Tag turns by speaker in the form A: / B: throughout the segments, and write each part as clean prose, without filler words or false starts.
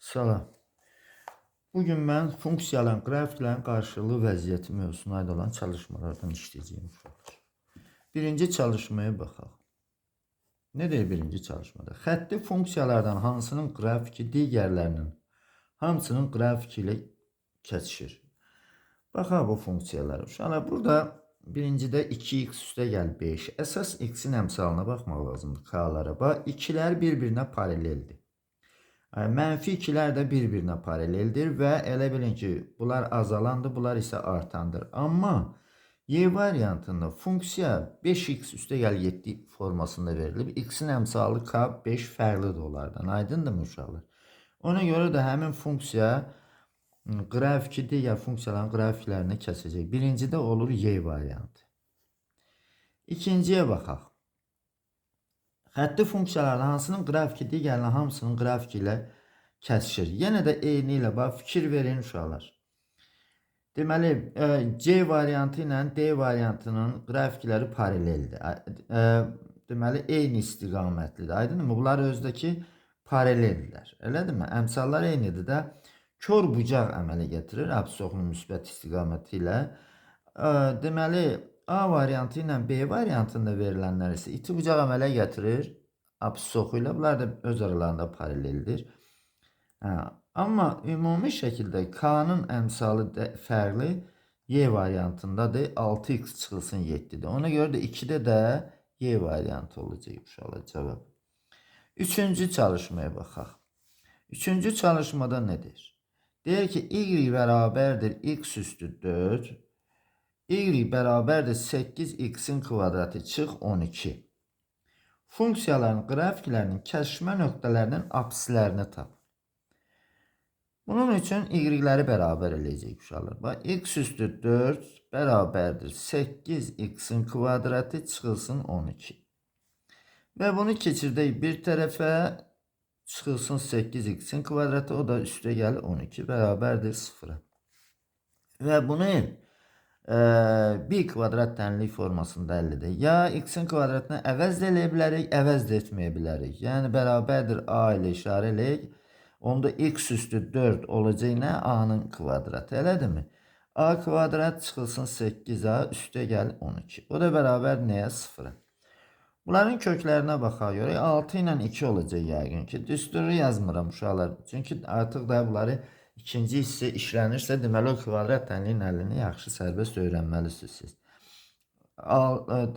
A: Salam. Bugün ben funksiyaların, qrafiklərin qarşılığı vəziyyəti mövzusuna aid olan çalışmalardan işləyəcəyim uşaqlar. Birinci çalışmaya baxaq. Ne deyir birinci çalışmada? Xətti funksiyalardan hansının qrafiki digərlərinin hamısının qrafiki ilə kəsişir. Baxaq bu funksiyalara. Uşaqlar burada birincidə 2x üstə gəl 5. Əsas x-in əmsalına baxmaq lazımdır. K-lara. Bax, 2'lər bir-birinə paraleldir. Mənfi 2'lər də bir-birinə paraleldir və elə bilin ki, bunlar azalandır, bunlar isə artandır. Amma y variantında funksiya 5x üstə gəl 7 formasında verilib. X-in əmsalı k 5 fərqlidir onlardan. Aydındır mı uşaqlar? Ona görə də həmin funksiya qrafiki digər funksiyaların qrafiklərini kəsəcək. Birincidə olur y variantı. İkinciyə baxaq. Xətti funksiyalardan hansının qrafiki digərinin hamısının qrafiki ilə kəsişir. Yenə də eyni ilə bax, fikir verin uşaqlar. Deməli, C variantı ilə D variantının qrafikləri paraleldir. Deməli, eyni istiqamətlidir. Aydınmı? Bunlar özdəki paraleldirlər. Elədirmi? Əmsallar eynidir də. Kör bucaq əmələ gətirir absissoxunun müsbət istiqaməti ilə. Deməli, A variantı ilə B variantında verilənlər isə iti bucaq əmələ gətirir absissoxu ilə. Bunlar da öz aralarında paraleldir. Amma ümumi şəkildə K'nın əmsalı fərqli Y variantındadır. 6x çıxılsın 7'dir. Ona görə də 2'də də Y variantı olacaq uşaqlar cavab. Üçüncü çalışmaya baxaq. Üçüncü çalışmada nedir? Deyir ki y bərabərdir x üstü 4. Y bərabərdir 8x'in kvadratı çıx 12. Funksiyaların qrafiklərinin kəsişmə nöqtələrinin apsislərini tap. Bunun üçün y-ləri bərabər eləyəcək uşaqlar. Bax, x üstü 4 bərabərdir 8x'in kvadratı çıxılsın 12. Və bunu keçirdək bir tərəfə, çıxılsın 8x'in kvadratı, o da üstə gəlir 12 bərabərdir 0'a. Və bunu bir kvadrat tənlik formasında əldə edək. Ya x'in kvadratını əvəz də eləyə bilərik, əvəz də etməyə bilərik. Yəni bərabərdir a ilə işarə eləyək. Onda x üstü 4 olacaq nə? A-nın kvadratı, elədirmi? A kvadrat çıxılsın 8a, üstə gəl 12. O da bərabər nəyə? 0'a. Bunların köklərinə baxaq görək. 6 ilə 2 olacaq yəqin ki. Düsturlu yazmıram uşaqlar. Çünki artıq da bunları İkinci hissə işlənirsə, deməli o kvadrat tənliyin əlini yaxşı sərbəst öyrənməlisiniz siz.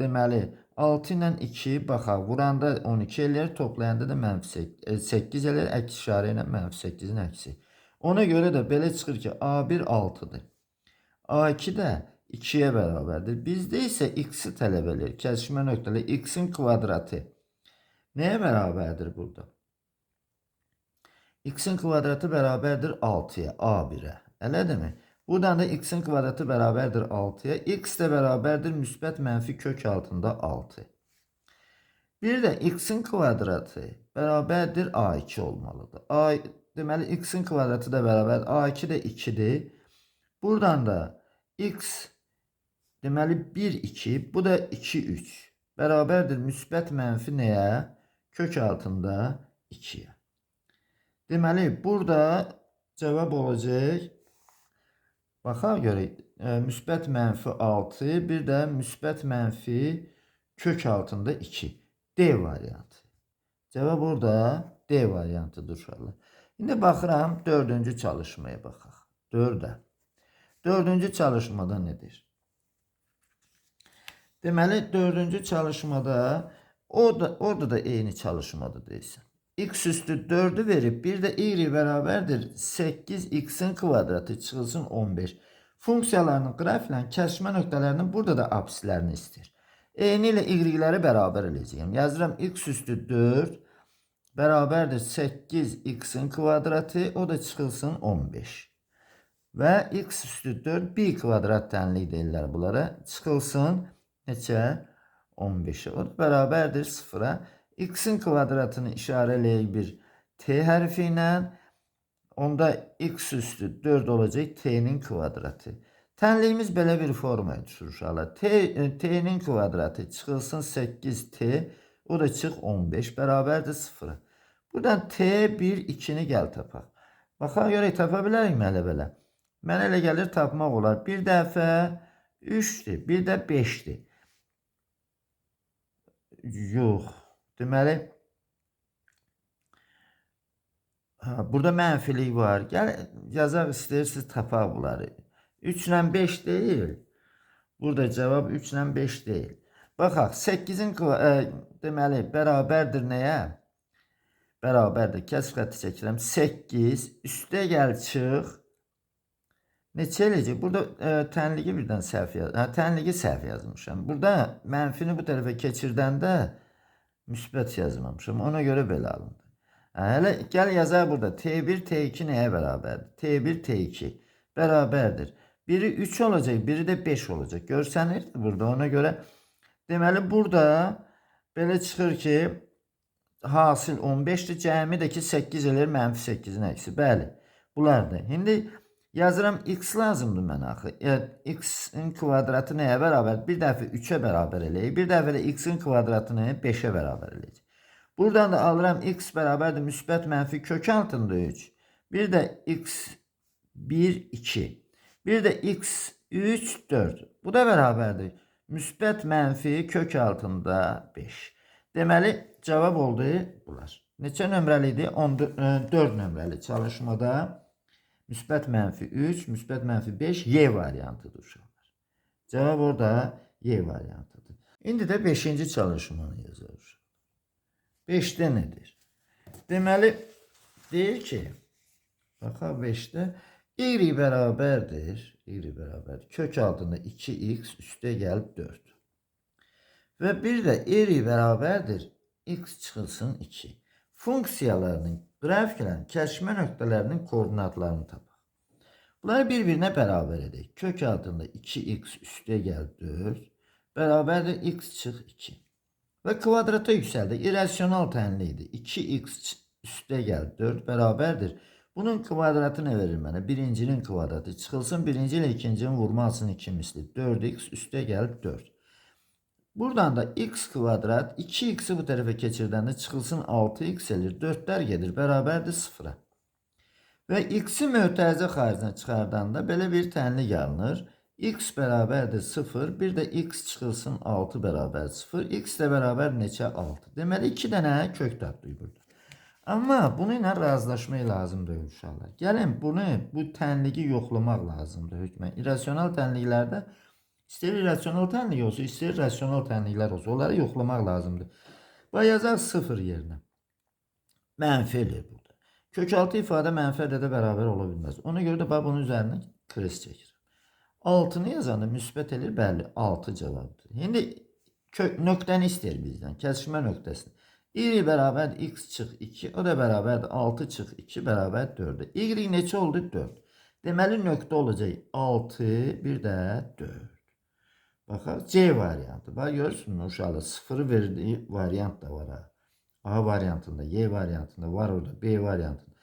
A: Deməli 6 ilə 2 baxaq, vuranda 12 eləyir, toplayanda da -8 eləyir, əks işarə ilə -8'in əksi. Ona görə də belə çıxır ki, A1 6'dır. A2 də 2'yə bərabərdir. Bizdə isə x-i tələb edir. Kəsişmə nöqtəli x-in kvadratı nəyə bərabərdir burada? X'in kvadratı bərabərdir 6'ya, A1'ə. Elədirmi? Buradan da x'in kvadratı bərabərdir 6'ya. X də bərabərdir müsbət mənfi kök altında 6. Bir də x'in kvadratı bərabərdir A2 olmalıdır. Deməli, x'in kvadratı da bərabərdir. A2 də 2'dir. Buradan da x deməli 1, 2, bu da 2, 3. Bərabərdir müsbət mənfi nəyə? Kök altında 2'yə. Deməli, burada cavab olacaq. Baxaq görək. Müsbət mənfi 6, bir də müsbət mənfi kök altında 2. D variantı. Cavab burada D variantıdır uşaqlar. İndi baxıram, dördüncü çalışmaya baxaq. 4'ə. Dördüncü çalışmada nedir? Deməli, dördüncü çalışmada orada da eyni çalışmadır deyilsin. X üstü 4'ü verip bir de y bərabərdir 8x'in kvadratı çıxılsın 15. Funksiyalarının qrafiklərin kəsişmə nöqtələrinin burada da apsislərini istəyir. Eyni ilə y-ləri bərabər eləyəcəyim. Yazıram x üstü 4 bərabərdir 8x'in kvadratı, o da çıxılsın 15. Və x üstü 4 bir kvadrat tənlik deyirlər bunlara. Çıxılsın neçə? 15'e. O da bərabərdir 0'a. X'in kvadratını işarə eləyək bir t hərfi ilə. Onda x üstü 4 olacaq t'nin kvadratı. Tənliyimiz belə bir formaya düşür uşaqlar. T'nin kvadratı çıxılsın 8t, o da çıx 15 bərabərdir 0'a. Buradan t1, 2'ni gəl tapaq. Baxa görək tapa bilərikmi elə belə? Mənə elə gəlir tapmaq olar. Bir dəfə 3'dür, bir də 5'dir. Yox. Deməli, burada mənfilik var. Gəl yazaq istəyirsiniz tapaq bunları. 3 ilə 5 deyil. Burada cavab 3 ilə 5 deyil. Baxaq, 8'in deməli bərabərdir nəyə? Bərabərdir. Kəsr xətti çəkirəm. 8 üstə gəl çıx. Neçə eləyəcək? Burada tənliyi birdən səhv tənliyi səhv yazmışam. Burada mənfini bu tərəfə keçirdəndə müsbət yazmamışam. Ona görə belə alındı. Hələ gəl yazaq burada. T1, T2 nəyə bərabərdir? T1, T2 bərabərdir. Biri 3 olacaq, biri də 5 olacaq. Görsənir burada. Ona görə deməli burada belə çıxır ki, hasil 15'dir. Cəmi də ki 8 eləyir, mənfi 8'in əksi. Bəli, bunlardır. İndi yazıram x lazımdır mənə axı. X-in kvadratı nəyə bərabər? Bir dəfə 3'ə bərabər eləyir. Bir dəfə də x-in kvadratını 5'ə bərabər eləyir. Buradan da alıram x bərabərdir müsbət mənfi kök altında 3. Bir də x 1, 2. Bir də x 3, 4. Bu da bərabərdir müsbət mənfi kök altında 5. Deməli cavab oldu bunlar. Neçə nömrəli idi? 4 nömrəli çalışmada müsbət mənfi 3, müsbət mənfi 5 Y variantıdır uşaqlar. Cavab orada Y variantıdır. İndi də 5-ci çalışmanı yazırıq. 5'də nədir? Deməli deyir ki, baxaq 5'də y bərabərdir. Y bərabərdir. Kök altında 2x üstə gəl 4. Və bir də y bərabərdir. X çıxılsın 2. Funksiyalarının, qrafiklərin, kəsişmə nöqtələrinin koordinatlarını tapaq. Bunları bir-birinə bərabər edək. Kök altında 2x üstə gəl 4 bərabərdir x çıx 2. Və kvadrata yüksəldik. İrrasional tənli idi. 2x üstə gəl 4 bərabərdir. Bunun kvadratı nə verir mənə? Birincinin kvadratı çıxılsın. Birinci ilə ikincinin vurmasının 2 misli. 4x üstə gəl 4. Buradan da x kvadrat 2x'i bu tərəfə keçirdəndə çıxılsın 6x elir. 4'lər gedir. Bərabərdir 0'a. Və x'i mötərizə xaricinə çıxardanda belə bir tənlik alınır. X bərabərdir 0. Bir də x çıxılsın 6 bərabər 0. X də bərabər neçə? 6. Deməli 2 dənə kök tapdıq burada. Amma bunu ilə razılaşmaq lazımdır uşaqlar. Gəlin bu tənliyi yoxlamaq lazımdır hökmən. İrrasional tənliklərdə İstəyir irrasional tənlik olsun, istəyir rasional tənliklər olsun. Onları yoxlamaq lazımdır. Və yazaq 0 yerinə. Mənfi eləyir burada. Kök altı ifadə mənfi ədədə bərabər ola bilməz. Ona görə də bunun üzərinə kres çəkir. 6'nı yazanda müsbət eləyir. Bəli, 6 cavabdır. İndi nöqtəni istəyir bizdən. Kəsişmə nöqtəsini. Y bərabər x çıx 2. O da bərabərdir 6 çıx 2 bərabər 4. Y neçə oldu? 4. Deməli nöqtə olacaq 6, bir də 4. Baxaq, C variantı. Bax, görürsünüz uşaqlar, 0 verdiği variant da var. A variantında, Y variantında var orada, B variantında.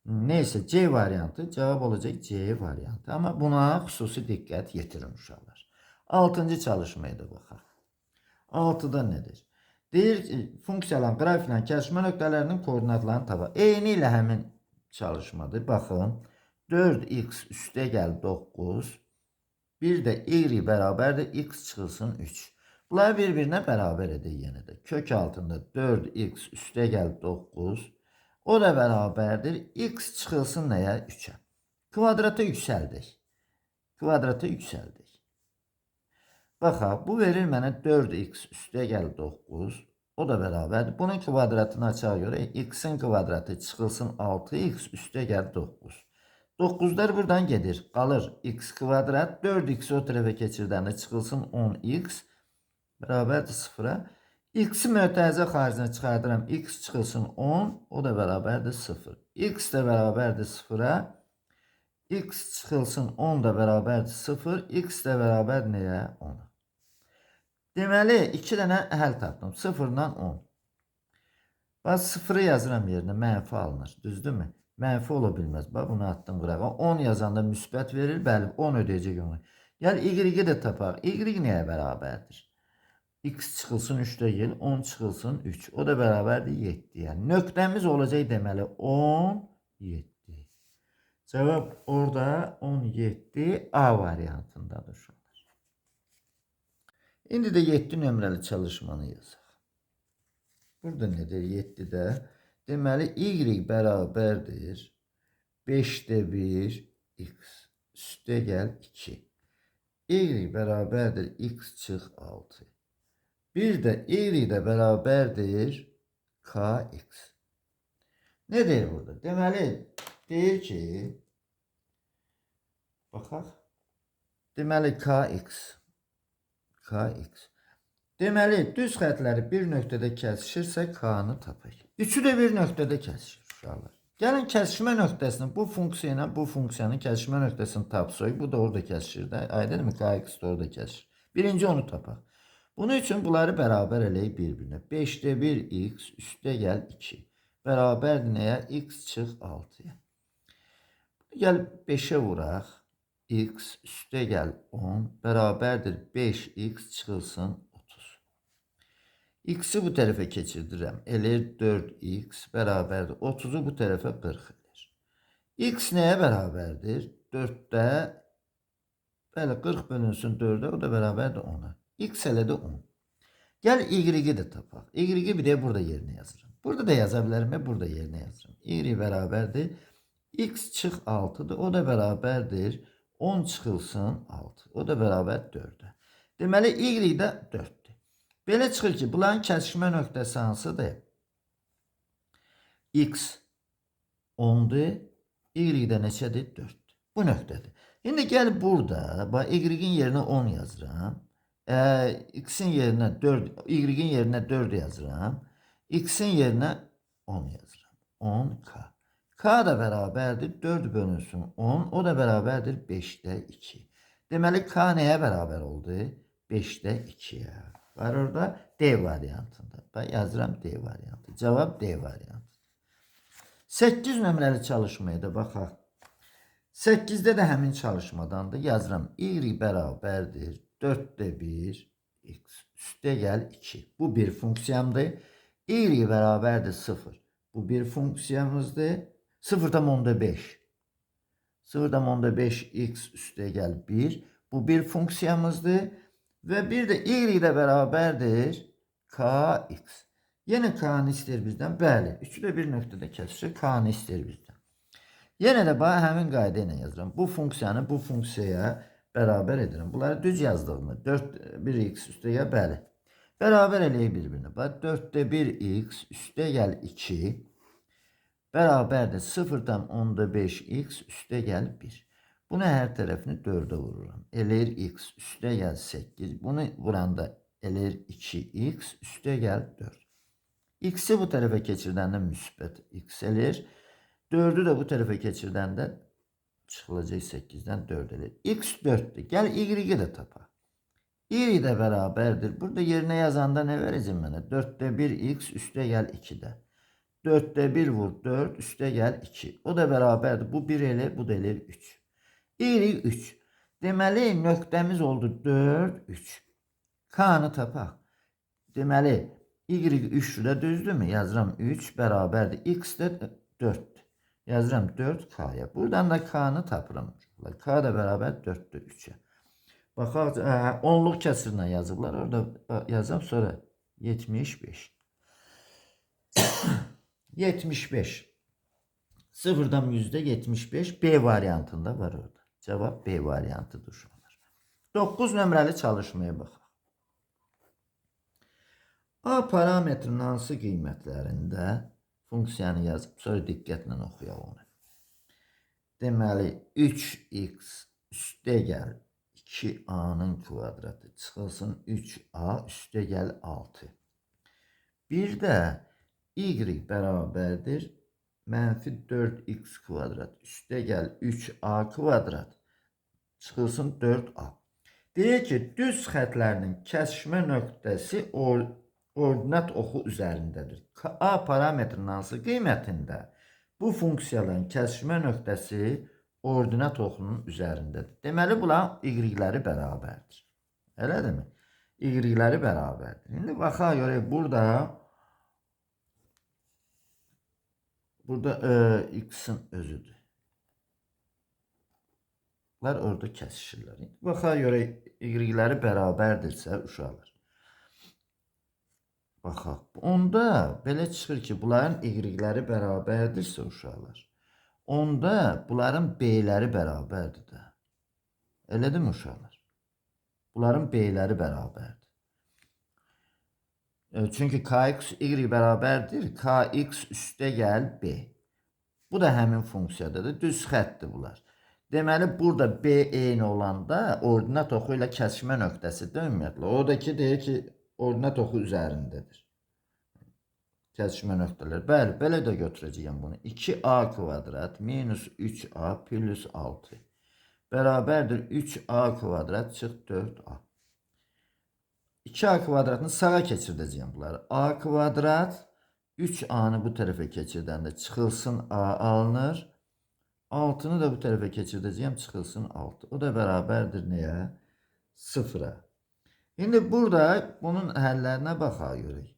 A: Neyse, C variantı cevap olacak C variantı. Ama buna xüsusi diqqət yetirin uşaqlar. 6-cı çalışmaya da baxaq. 6'da nedir? Deyir ki, funksiyaların, qrafiklərin, kəsişmə nöqtələrinin koordinatlarını tapaq. Eyni ilə həmin çalışmadır. Baxın, 4x üstə gəl 9. Bir də y bərabərdir x çıxılsın 3. Bunları bir-birinə bərabər edək yenə də. Kök altında 4x üstə gəl 9. O da bərabərdir x çıxılsın nəyə? 3'ə. Kvadrata yüksəldik. Kvadrata yüksəldik. Baxaq, bu verir mənə 4x üstə gəl 9. O da bərabərdir. Bunun kvadratını açığa görə x'in kvadratı çıxılsın 6x üstə gəl 9. 9'lar buradan gedir. Qalır x kvadrat. 4x o tərəfə keçirdəndə çıxılsın 10x. Bərabərdir 0'a. X'i mötərizə xaricinə çıxardıram. X çıxılsın 10. O da bərabərdir 0. X də bərabərdir 0'a. X çıxılsın 10 da bərabərdir 0. X də bərabər nəyə? 10'a. Deməli 2 dənə həll tapdım. 0-dan 10. Bax 0'ı yazıram yerinə. Mənfi alınır. Düzdürmü? Mənfi ola bilməz. Bax, bunu attım qırağa. 10 yazanda müsbət verir. Bəli, 10 ödəyəcək onu. Gəl, y-i də tapaq. Y nəyə bərabərdir? X çıxılsın 3'də gəl. 10 çıxılsın 3. O da bərabərdir 7. Yəni, nöqtəmiz olacaq deməli 10, 7. Cevap orada 17 A variantındadır uşaqlar. İndi də 7 nömrəli çalışmanı yazaq. Burada nedir? 7-də deməli y bərabərdir 5'də 1 x üstə gəl 2. Y bərabərdir x çıx 6. Bir də y də bərabərdir kx. Ne deyir burada? Deməli deyir ki, baxaq. Deməli kx. Deməli düz xətləri bir nöqtədə kəsişirsə k-nı tapaq. Üçü də bir nöqtədə kəsişir uşaqlar. Gəlin kəsişmə nöqtəsini bu funksiya ilə bu funksiyanın kəsişmə nöqtəsini tapsaq, bu da orada kəsişir də. Aydınmı? Kx də orada kəsişir. Birinci onu tapaq. Bunun üçün bunları bərabər eləyib bir-birinə. 5'də 1 x üstə gəl 2. Bərabərdir nəyə? X çıx 6-ya. Gəl 5'ə vuraq. X üstə gəl 10 bərabərdir 5x çıxılsın 30. X'i bu tərəfə keçirdirəm. Eləyir 4x bərabərdir 30'u bu tərəfə 40 edir. X nəyə bərabərdir? 4'də bəli 40 bölünsün 4'ə, o da bərabərdir 10'a. X elədi 10. Gəl y-i də tapaq. Y-i bir də burada yerinə yazırım. Burada da yaza bilərəm, burada yerinə yazırım. Y bərabərdir x çıx 6'dır. O da bərabərdir 10 çıxılsın 6. O da bərabər 4'ə. Deməli y də 4'dür. Belə çıxır ki, bunların kəsişmə nöqtəsi hansıdır? X 10'dur. Y də neçədir? 4'dür. Bu nöqtədir. İndi gəl burada, bax y-in yerinə 10 yazıram. X'in yerinə 4, y-in yerinə 4 yazıram. X'in yerinə 10 yazıram. 10k. K da bərabərdir 4 bölünsün 10. O da bərabərdir 5'də 2. Deməli K nəyə bərabər oldu? 5'də 2'yə. Var orada D variantında. Ben yazıram D variantı. Cevap D variantı. 8 nömrəli çalışmaya da baxaq. 8'də də həmin çalışmadandır. Yazıram y bərabərdir 4'də 1 x üstə gəl 2. Bu bir funksiyamdır. Y bərabərdir 0. Bu bir funksiyamızdır. 0,5. 0,5 x üstə gəl 1. Bu bir funksiyamızdır. Və bir də y ilə bərabərdir kx. Yenə k-nı istəyir bizdən. Bəli. Üçü də bir nöqtədə kəsişir. K-nı istəyir bizdən. Yenə də bax həmin qayda ilə yazıram. Bu funksiyanı bu funksiyaya bərabər edirəm. Bunları düz yazdığımda 1x üstə gəl bəli. Bərabər eləyib bir-birinə. Bax 4'də 1x üstə gəl 2 bərabərdir 0,5x üstə gəl 1. Bunu hər tərəfini 4'ə vururam. Eləyir x üstə gəl 8. Bunu vuranda eləyir 2x üstə gəl 4. X'i bu tərəfə keçirdəndə müsbət x eləyir. 4'ü də bu tərəfə keçirdəndə çıxılacaq 8'dən 4 eləyir. X 4'dür. Gəl y-i də tapaq. Y də bərabərdir. Burada yerinə yazanda nə verəcəm mənə? 4'də 1x üstə gəl 2'də. 4'də 1 vur 4 üstə gəl 2. O da bərabərdir. Bu 1 eləyir, bu da eləyir 3. Y 3. Deməli nöqtəmiz oldu 4, 3. K-nı tapaq. Deməli y 3'də düzdürmü? Yazıram 3 bərabərdir. X də 4'dür. Yazıram 4K-ya. Buradan da K-nı tapıram. K da bərabər 4'dür 3'ə. Baxaq, 10'luq kəsirlə yazıblar. Orada yazam sonra 75. 75. Sıfırdan %75 B variantında var orada. Cevap B variantıdır uşaqlar. 9 nömrəli çalışmaya baxaq. A parametrinin hansı qiymətlərində funksiyanı yazıb sonra diqqətlə oxuyaq onu. Deməli 3x üstə gəl 2a-nın kvadratı çıxılsın 3a üstə gəl 6. Bir də y bərabərdir mənfi 4x kvadrat üstə gəl 3a kvadrat çıxılsın 4a. Deyək ki, düz xətlərinin kəsişmə nöqtəsi ordinat oxu üzərindədir. A parametrinin hansı qiymətində bu funksiyaların kəsişmə nöqtəsi ordinat oxunun üzərindədir. Deməli, bunlar y-ləri bərabərdir. Elədirmi? Y-ləri bərabərdir. İndi baxaq görək, burada x'in özüdür. orada kəsişirlər. Baxa görə y-ləri bərabərdirsə uşaqlar. Baxaq. Onda belə çıxır ki, bunların y-ləri bərabərdirsə uşaqlar. Onda bunların b-ləri bərabərdir də. Elədir mi uşaqlar? Bunların b-ləri bərabərdir. Çünki kx y bərabərdir. Kx üstə gəl b. Bu da həmin funksiyadadır. Düz xəttdir bunlar. Deməli, burada b eyni olanda ordinat oxu ilə kəsişmə nöqtəsidir ümumiyyətlə. Oradakı deyir ki, ordinat oxu üzərindədir. Kəsişmə nöqtələri. Bəli, belə də götürəcəyəm bunu. 2a kvadrat minus 3a plus 6 bərabərdir 3a kvadrat çıx 4a. 2a kvadratını sağa keçirdəcəyəm bunları. A kvadrat 3a'nı bu tərəfə keçirdəndə çıxılsın a alınır. 6'nı da bu tərəfə keçirdəcəyəm, çıxılsın 6. O da bərabərdir nəyə? 0'a. İndi burada bunun həllərinə baxaq görək.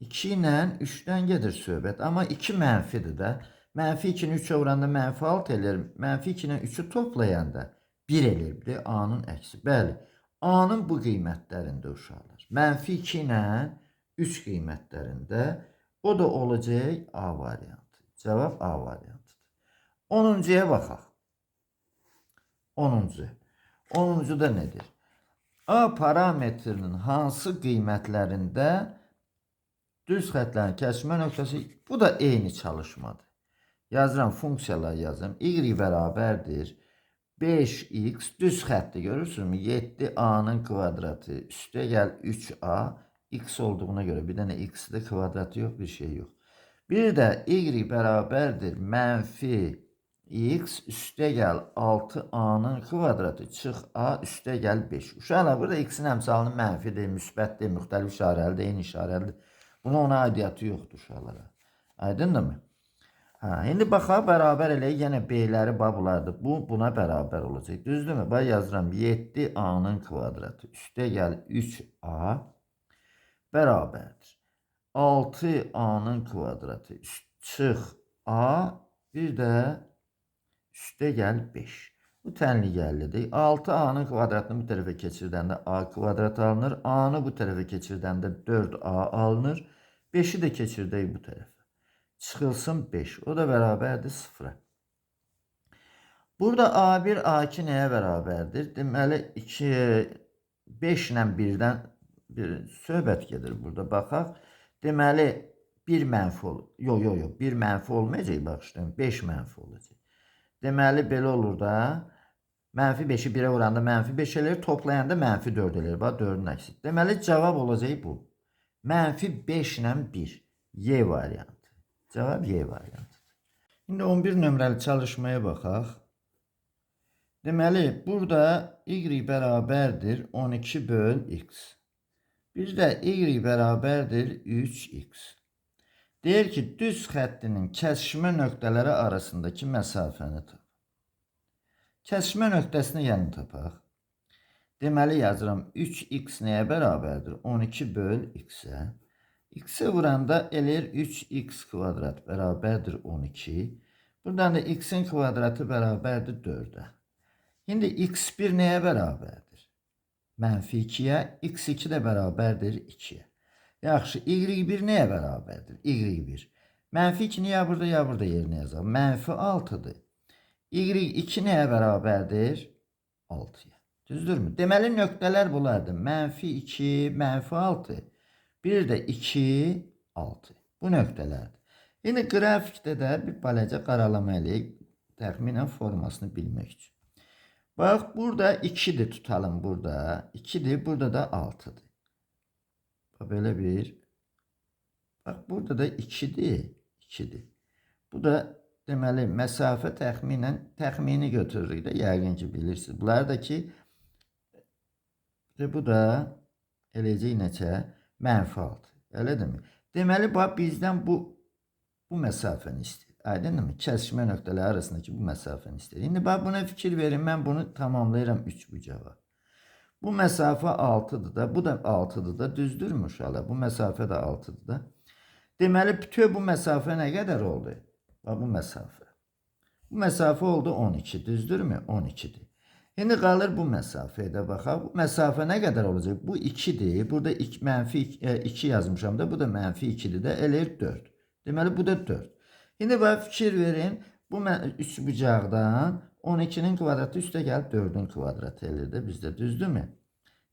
A: 2 ilə 3'dən gedir söhbət. Amma 2 mənfidir də. Mənfi 2-ni 3'ə vuranda mənfi 6 eləyir. Mənfi 2 ilə 3'ü toplayanda 1 eləyir. A-nın əksi. Bəli. A-nın bu qiymətlərində uşaqlar. Mənfi 2 ilə 3 qiymətlərində. O da olacaq A variantı. Cavab A variantı. 10'ya baxaq. 10'da nedir? A parametrinin hansı qiymətlərində düz xətlərin kəsişmə nöqtəsi, bu da eyni çalışmadır. Yazıram, funksiyalar yazıram. Y bərabərdir 5x düz xətti görürsünüzmü? 7a'nın kvadratı üstə gəl 3a x olduğuna görə bir dənə x-də kvadratı yox, bir şey yox. Bir də y bərabərdir mənfi x üstə gəl 6a'nın kvadratı çıx a üstə gəl 5. Uşaqlar, burada x-in əmsalının mənfidir, müsbətdir, müxtəlif işarəlidir, eyni işarəlidir. Buna ona aidiyyatı yoxdur uşaqlara. Aydındır mı? İndi baxaq, bərabər eləyək, yenə b-ləri bunlardır. Bu, buna bərabər olacaq. Düzdürmü? Bax, yazıram, 7a'nın kvadratı üstə gəl 3a bərabərdir 6a'nın kvadratı çıx a bir də üstə gəl 5. Bu tənligəllidir. 6a'nın kvadratını bu tərəfə keçirdəndə a kvadrat alınır. A-nı bu tərəfə keçirdəndə 4a alınır. 5'i də keçirdək bu tərəfə. Çıxılsın 5. O da bərabərdir 0'a. Burada A1, A2 nəyə bərabərdir? Deməli, 5 ilə 1'dən söhbət gedir burada. Baxaq. Deməli, 1 mənfi olur. Yox. 1 mənfi olmayacaq. Baxışlayın. 5 mənfi olacaq. Deməli, belə olur da. Mənfi 5'i 1'ə vuranda mənfi 5 eləyir. Toplayanda mənfi 4 eləyir. Bax, 4'ün əksi. Deməli, cavab olacaq bu. Mənfi 5 ilə 1. Y variantı. Cavab Y variantıdır. Şimdi 11 nömrəli çalışmaya baxaq. Deməli, burada y bərabərdir 12 böl x. Bir də y bərabərdir 3x. Deyir ki, düz xəttinin kəsişmə nöqtələri arasındakı məsafəni tap. Kəsişmə nöqtəsini yəni tapaq. Deməli, yazıram 3x nəyə bərabərdir? 12 böl x-ə. X-ə vuranda eləyir 3x kvadrat bərabərdir 12. Buradan da x-in kvadratı bərabərdir 4'ə. Şimdi x1 nəyə bərabərdir? Mənfi 2'yə, x2 də bərabərdir 2'yə. Yaxşı, y1 nəyə bərabərdir? y1. Mənfi 2'ni ya burada yerinə yazaq. Mənfi 6'dır. y2 nəyə bərabərdir? 6'ya. Düzdürmü? Deməli, nöqtələr bunlardır. Mənfi 2, mənfi 6. Bir də 2, 6. Bu nöqtələrdir. Yine qrafikdə də bir balaca qaralama eləyək, təxminən formasını bilmək üçün. Bax, burada 2'dir tutalım burada. 2'dir, burada da 6'dır. Belə bir. Bax, burada da 2'dir. 2'dir. Bu da deməli, məsafə təxmini götürürük də, yəqin ki, bilirsiniz. Bunlar da ki, bu da eləcək neçə? Mənfi 6. Elədirmi? Deməli, bax, bizdən bu məsafəni istəyir. Aydınmı? Kəsişmə nöqtələri arasındakı bu məsafəni istəyir. İndi bax, buna fikir verin. Mən bunu tamamlayıram 3 bucağa. Bu məsafə 6'dır da, bu da 6'dır da. Düzdürmü uşaqlar? Bu məsafə də 6'dır da. Deməli, bütün bu məsafə nə qədər oldu? Bax, bu məsafə. Bu məsafə oldu 12. Düzdürmü? 12'dir. İndi qalır bu məsafəyə baxaq. Bu məsafə nə qədər olacaq? Bu 2-dir. Burada mənfi 2 yazmışam da. Bu da mənfi 2-dir də. Eləyir 4. Deməli bu da 4. İndi bax fikir verin. Bu üçbucaqdan 12-nin kvadratı üstə gəlib 4-ün kvadratı eləyir də bizdə. Düzdürmü?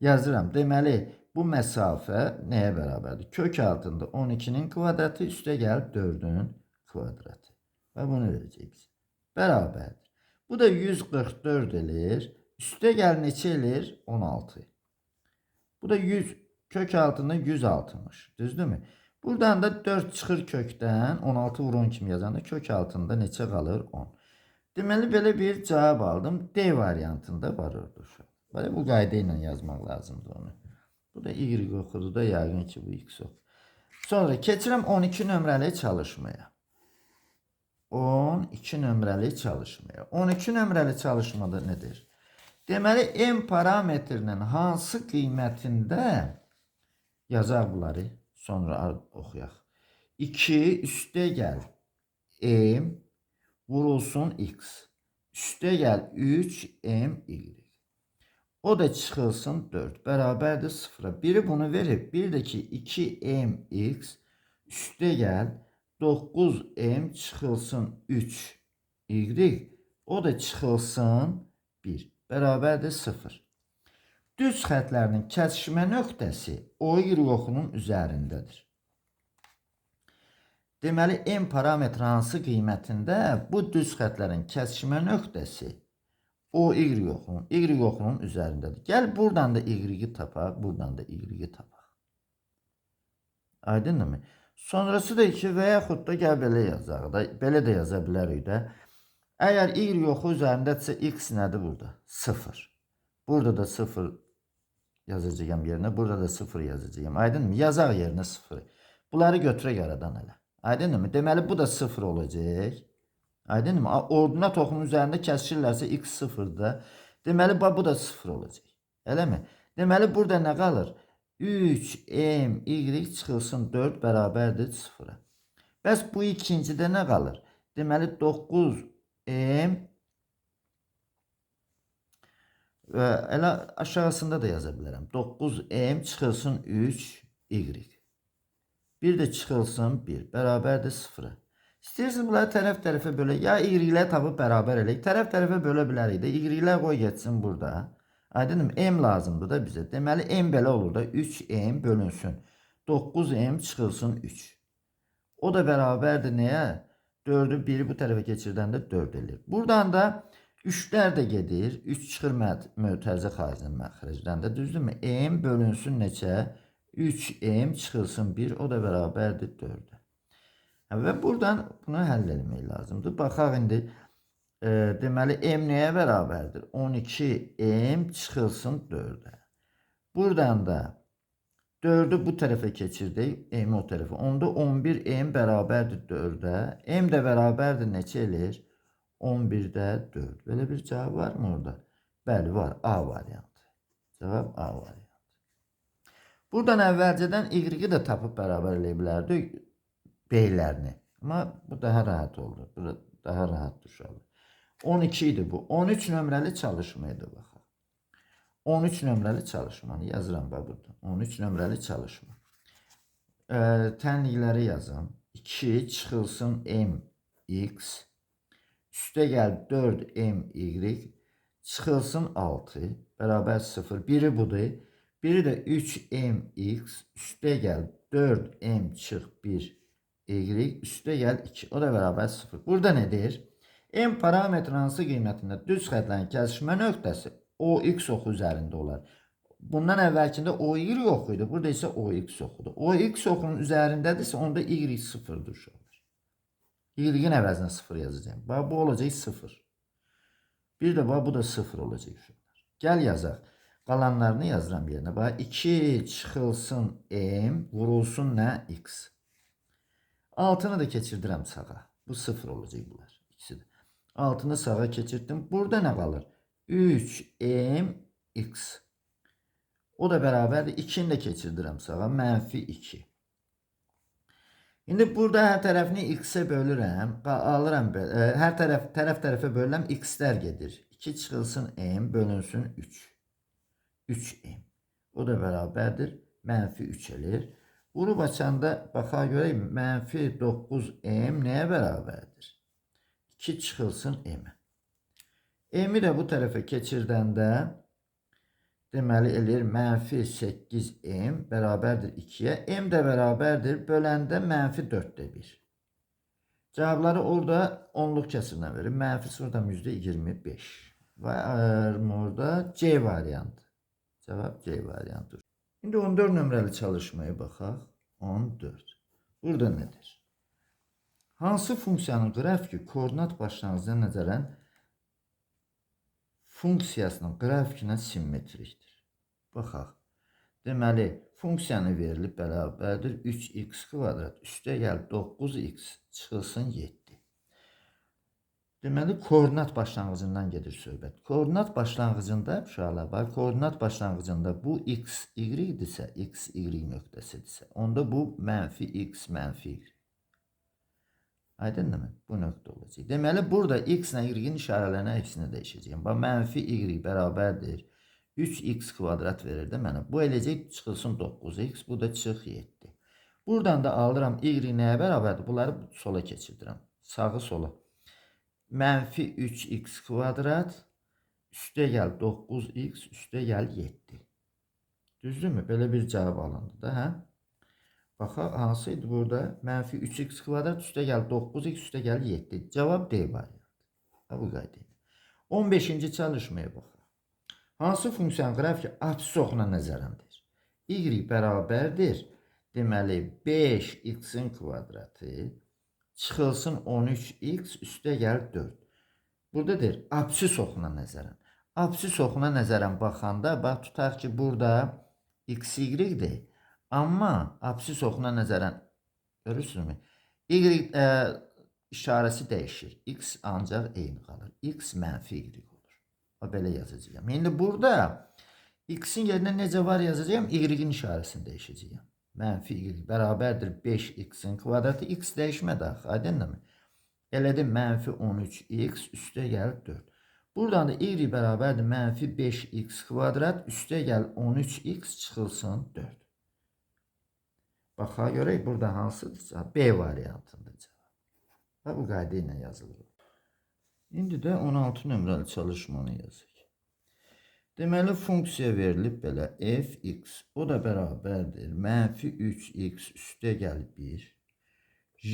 A: Yazıram. Deməli bu məsafə nəyə bərabərdir? Kök altında 12-nin kvadratı üstə gəlib 4-ün kvadratı. Və bunu verəcək bizə. Bərabərdir. Bu da 144 eləyir. Üstə gəl neçə eləyir? 16. Bu da 100 kök altında 160. Düzdürmü? Buradan da 4 çıxır kökdən. 16 vurun kimi yazanda kök altında neçə qalır? 10. Deməli belə bir cavab aldım. D variantında var orada şu. Böyle bu qayda ilə yazmaq lazımdır onu. Bu da Y oxudu da yəqin ki bu X oxudu. Sonra keçirəm 12 nömrəli çalışmaya. 12 nömrəli çalışmaya. 12 nömrəli çalışmada nedir? Deməli, M parametrinin hansı qiymətində yazaq bunları, sonra oxuyaq. 2 üstə gəl M vurulsun X. Üstə gəl 3 M Y. O da çıxılsın 4. Bərabərdir 0'a. Biri bunu verib. Bir də ki 2 M X üstə gəl 9M çıxılsın 3 Y. O da çıxılsın 1. Bərabərdir 0. Düz xətlərinin kəsişmə nöqtəsi o Y oxunun üzərindədir. Deməli, M parametri hansı qiymətində bu düz xətlərin kəsişmə nöqtəsi o Y oxunun üzərindədir. Gəl buradan da Y tapaq, buradan da Y tapaq. Aydındır mı? Sonrası da ki və yaxud da gəl belə yazaq da, belə də yaza bilərik də. Əgər Y oxu üzərindədirsə X nədir burada? 0. Burada da 0 yazacağım yerinə, burada da 0 yazacağım. Aydındır mı? Yazaq yerinə 0. Bunları götürək aradan elə. Aydındır mı? Deməli bu da 0 olacaq. Aydındır mı? Ordinat oxunun üzərində kəsirlərsə X 0'da. Deməli bu da 0 olacaq. Elə mi? Deməli burada nə qalır? 3M Y çıxılsın 4 bərabərdir 0'a. Bəs bu ikincidə nə qalır? Deməli 9M və elə aşağısında da yaza bilərəm. 9M çıxılsın 3Y. Bir də çıxılsın 1 bərabərdir 0'a. İstəyirsiniz bunları tərəf-tərəfə bölək. Ya Y-lə tapıb bərabər eləyik. Tərəf-tərəfə bölə bilərik də. Y-lə qoy getsin burada. Aydınım, M lazımdır da bizə. Deməli, M belə olur da 3M bölünsün. 9M çıxılsın 3. O da bərabərdir nəyə? 4'ü 1'i bu tərəfə keçirdəndə 4 eləyir. Buradan da 3'lər də gedir. 3 çıxır mötərizə xaricinin məxrəcdən də. Düzdürmü? M bölünsün neçə? 3M çıxılsın 1. O da bərabərdir 4'ə. Və buradan bunu həll etmək lazımdır. Baxaq indi. Deməli, M nəyə bərabərdir? 12M çıxılsın 4'ə. Buradan da 4'ü bu tərəfə keçirdik. M o tərəfə. Onda 11M bərabərdir 4'ə. M də bərabərdir neçə eləyir? 11'də 4. Belə bir cavab var mı orada? Bəli, var. A variantı. Cavab A variantı. Buradan əvvəlcədən Y-i də tapıb bərabər eləyə bilərdik beylərini. Amma bu daha rahat oldu. Bu daha rahat düşərdi. 12 idi bu. 13 nömrəli çalışmaydı baxaq. 13 nömrəli çalışmanı yazıram bax burada. 13 nömrəli çalışma. Tənlikləri yazım. 2 çıxılsın M X üstə gəl 4M Y çıxılsın 6 bərabər 0. Biri budur. Biri də 3M X üstə gəl 4M çıx 1 Y üstə gəl 2. O da bərabər 0. Burada nədir? M parametri hansı qiymətində düz xətlərin kəsişmə nöqtəsi OX oxu üzərində olar. Bundan əvvəlkində OY oxu idi. Burada isə OX oxudur. OX oxunun üzərindədirsə onda Y 0'dır uşaqlar. Y-in əvəzinə 0 yazacağım. Bax bu olacaq 0. Bir də bax bu da 0 olacaq uşaqlar. Gəl yazaq. Qalanlarını yazıram yerinə. Bax 2 çıxılsın M vurulsun nə? X. Altını da keçirdirəm sağa. Bu 0 olacaq bunlar. İkisi də. Altını sağa keçirdim. Burada nə qalır? 3M X. O da bərabərdir. 2'ni də keçirdirəm sağa. Mənfi 2. İndi burada hər tərəfini x-ə bölürəm, alıram, hər tərəfə bölürəm, x-lər gedir. 2 çıxılsın m bölünsün 3. 3m. O da bərabərdir, -3 elir. Vurub açanda baxaq görək, -9m nəyə bərabərdir? 2 çıxılsın m. M-i də bu tərəfə keçirdəndə deməli eləyir -8m bərabərdir 2-yə. M də bərabərdir, böləndə -4-də 1. Cavabları orada onluq kəsirlə verir. -0,25. Var mı orada? C variantı. Cevap C variantı. Şimdi 14 nömrəli çalışmaya baxaq. 14. Burada nedir? Hansı funksiyanın qrafiki koordinat başlanğıcına nəzərən funksiyasının qrafikinə simmetrikdir? Baxaq. Deməli, funksiyanı verilib bərabərdir 3x kvadrat üstə gəl 9x çıxılsın 7. Deməli, koordinat başlanğıcından gedir söhbət. Koordinat başlanğıcında uşaqlar var. Koordinat başlanğıcında bu x, y-dirsə, x, y nöqtəsidirsə, onda bu -x, -y. Aydınmı? Bu nöqtə olacaq. Deməli, burada x ilə y-in işarələrini hepsini dəyişəcəyim. Bax, -y bərabərdir 3x kvadrat verir də mənə. Bu eləcək çıxılsın 9x, bu da çıx 7. Buradan da alıram y nəyə bərabərdir? Bunları sola keçirdirəm. Sağı sola. -3x kvadrat üstə gəl 9x üstə gəl 7. Düzdürmü? Belə bir cavab alındı da, hə? Baxaq, hansıydı burada? -3x kvadrat üstə gəl 9x üstə gəl 7. Cavab D variantı. Bu qayda. 15-ci çalışmaya baxaq. Hansı funksiyanın qrafiki absis oxuna nəzərəndir? Y bərabərdir. Deməli, 5x-in kvadratı çıxılsın 13x üstə gəl 4. Buradadır, absis oxuna nəzərən. Absis oxuna nəzərən baxanda, bax, tutaq ki, burada x, y-dir. Amma absis oxuna nəzərən, görürsünüzmü? Y işarəsi dəyişir. X ancaq eyni qalır. X -y olur. Belə yazacağım. İndi burada x-in yerinə necə var yazacağım? Y-in işarəsini dəyişəcəyim. -y bərabərdir 5x-in kvadratı. X dəyişmədi axı, aydınmı? Elədim -13x üstə gəl 4. Buradan da y bərabərdir -5x kvadrat üstə gəl 13x çıxılsın 4. Baxa görək burada hansıdırsa B variantındır cavab. Bu qayda ilə yazılır. İndi də 16 nömrəli çalışmanı yazıq. Deməli, funksiya verilib belə fx, o da bərabərdir -3x üstə gəl 1.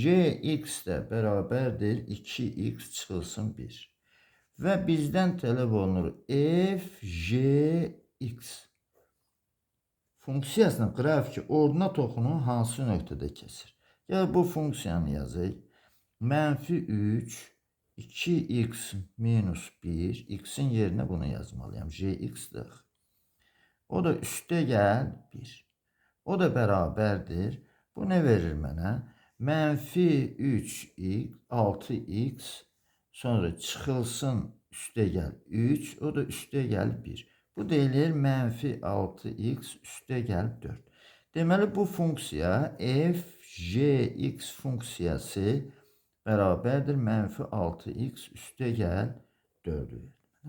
A: Jx də bərabərdir 2x çıxılsın 1. Və bizdən tələb olunur fjx. Funksiyasının qrafiki ordinat oxunu hansı nöqtədə kəsir? Gəl bu funksiyanı yazıq. -3 2x minus 1, x'in yerine bunu yazmalıyam. Jx'dir. O da üstə gəl 1. O da bərabərdir. Bu ne verir mənə? -3x, 6x, sonra çıxılsın üstə gəl 3, o da üstə gəl 1. Bu deyilir -6x üstə gəl 4. Deməli bu funksiya fjx funksiyası bərabərdir -6x üstə gəl 4.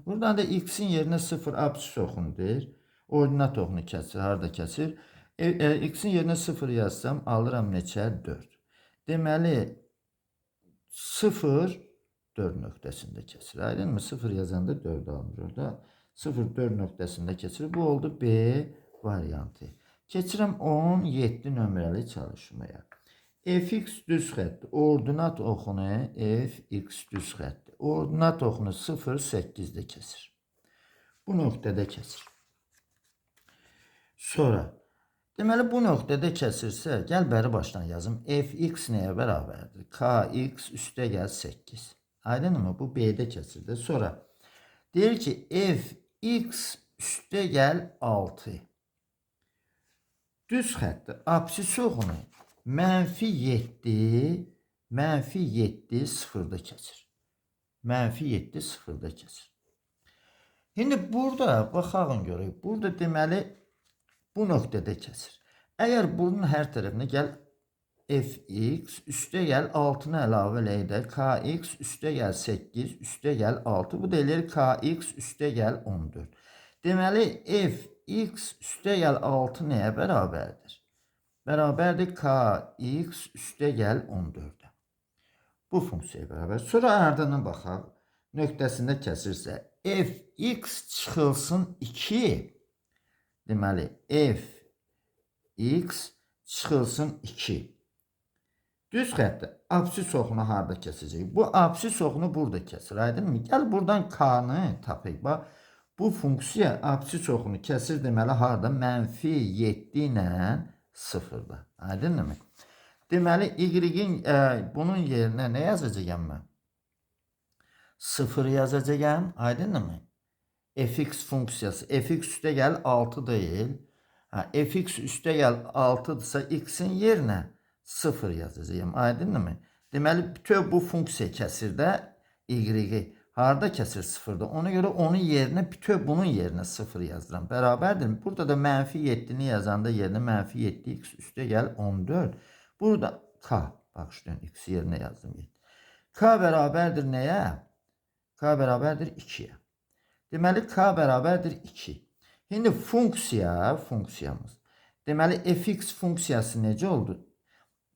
A: Buradan da x'in yerinə 0 absis oxunudur. Ordinat oxunu kəsir, harda kəsir? X'in yerinə 0 yazsam alıram neçə? 4. Deməli 0 4 nöqtəsində kəsir. Aydınmı? 0 yazanda 4 alınır orada. 0 4 nöqtəsində kəsir. Bu oldu B variantı. Keçirəm 17 nömrəli çalışmaya. Fx düz xətti. Ordinat oxunu fx düz xətti. Ordinat oxunu 0 8-də kəsir. Bu nöqtədə kəsir. Sonra deməli bu nöqtədə kəsirsə, gəl bəri başdan yazım. Fx nəyə bərabərdir? Kx üstə gəl 8. Aydınmı? Bu B-də kəsirdir. Sonra deyir ki, fx üstə gəl 6. Düz xətti. Absis oxunu -7 0-da kəsir. -7 0-da kəsir. Şimdi burada baxağın görək. Burada deməli bu nöqtədə kəsir. Əgər bunun hər tərəfinə gəl fx üstə gəl 6-nı əlavə eləyək də kx üstə gəl 8 üstə gəl 6. Bu da eləyir kx üstə gəl 14. Deməli fx üstə gəl 6 nəyə bərabərdir? Bərabərdir kx üstə gəl 14-ə. Bu funksiyaya bərabər. Sonra ardından baxaq. Nöqtəsində kəsirsə fx çıxılsın 2. Deməli fx çıxılsın 2. Düz xəttdə absis oxunu harda kəsəcək? Bu absis oxunu burada kəsir. Aydınmı? Gəl buradan k-nı tapaq. Bax, bu funksiya absis oxunu kəsir deməli harda? -7 ilə 0-da. Aydınmı? Deməli y-in bunun yerinə nə yazacağam mən? 0 yazacağam. Aydınmı? Fx funksiyası. Fx üstə gəl 6 deyil. Fx üstə gəl 6-dırsa x-in yerinə 0 yazacağım. Aydınmı? Deməli bütöv bu funksiya kəsir də y-i. Harda kəsir 0-da? Ona görə onun yerinə bütöv bunun yerinə 0 yazıram. Bərabərdir. Burada da -7-ni yazanda yerinə -7x üstə gəl 14. Burada k. Bax şuradan x yerinə yazdım. K bərabərdir nəyə? K bərabərdir 2-yə. Deməli k bərabərdir 2. İndi funksiyamız. Deməli fx funksiyası necə oldu?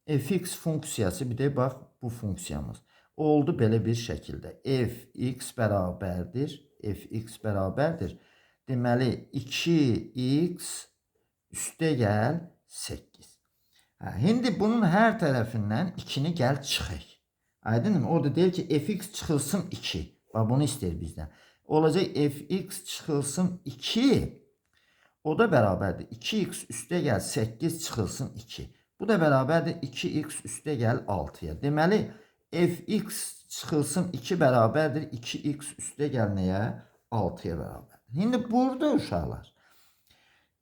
A: Fx funksiyası bir də bax bu funksiyamız. Oldu belə bir şəkildə. Fx bərabərdir. Deməli 2x üstə gəl 8. Şimdi bunun hər tərəfindən 2-ni gəl çıxaq. Aydınmı? Orada deyir ki fx çıxılsın 2. Bax bunu istəyir bizdən. Olacaq fx çıxılsın 2. O da bərabərdir. 2x üstə gəl 8 çıxılsın 2. Bu da bərabərdir 2x üstə gəl 6-ya. Deməli fx çıxılsın 2 bərabərdir 2x üstə gəl nəyə? 6-ya bərabərdir. Şimdi burada uşaqlar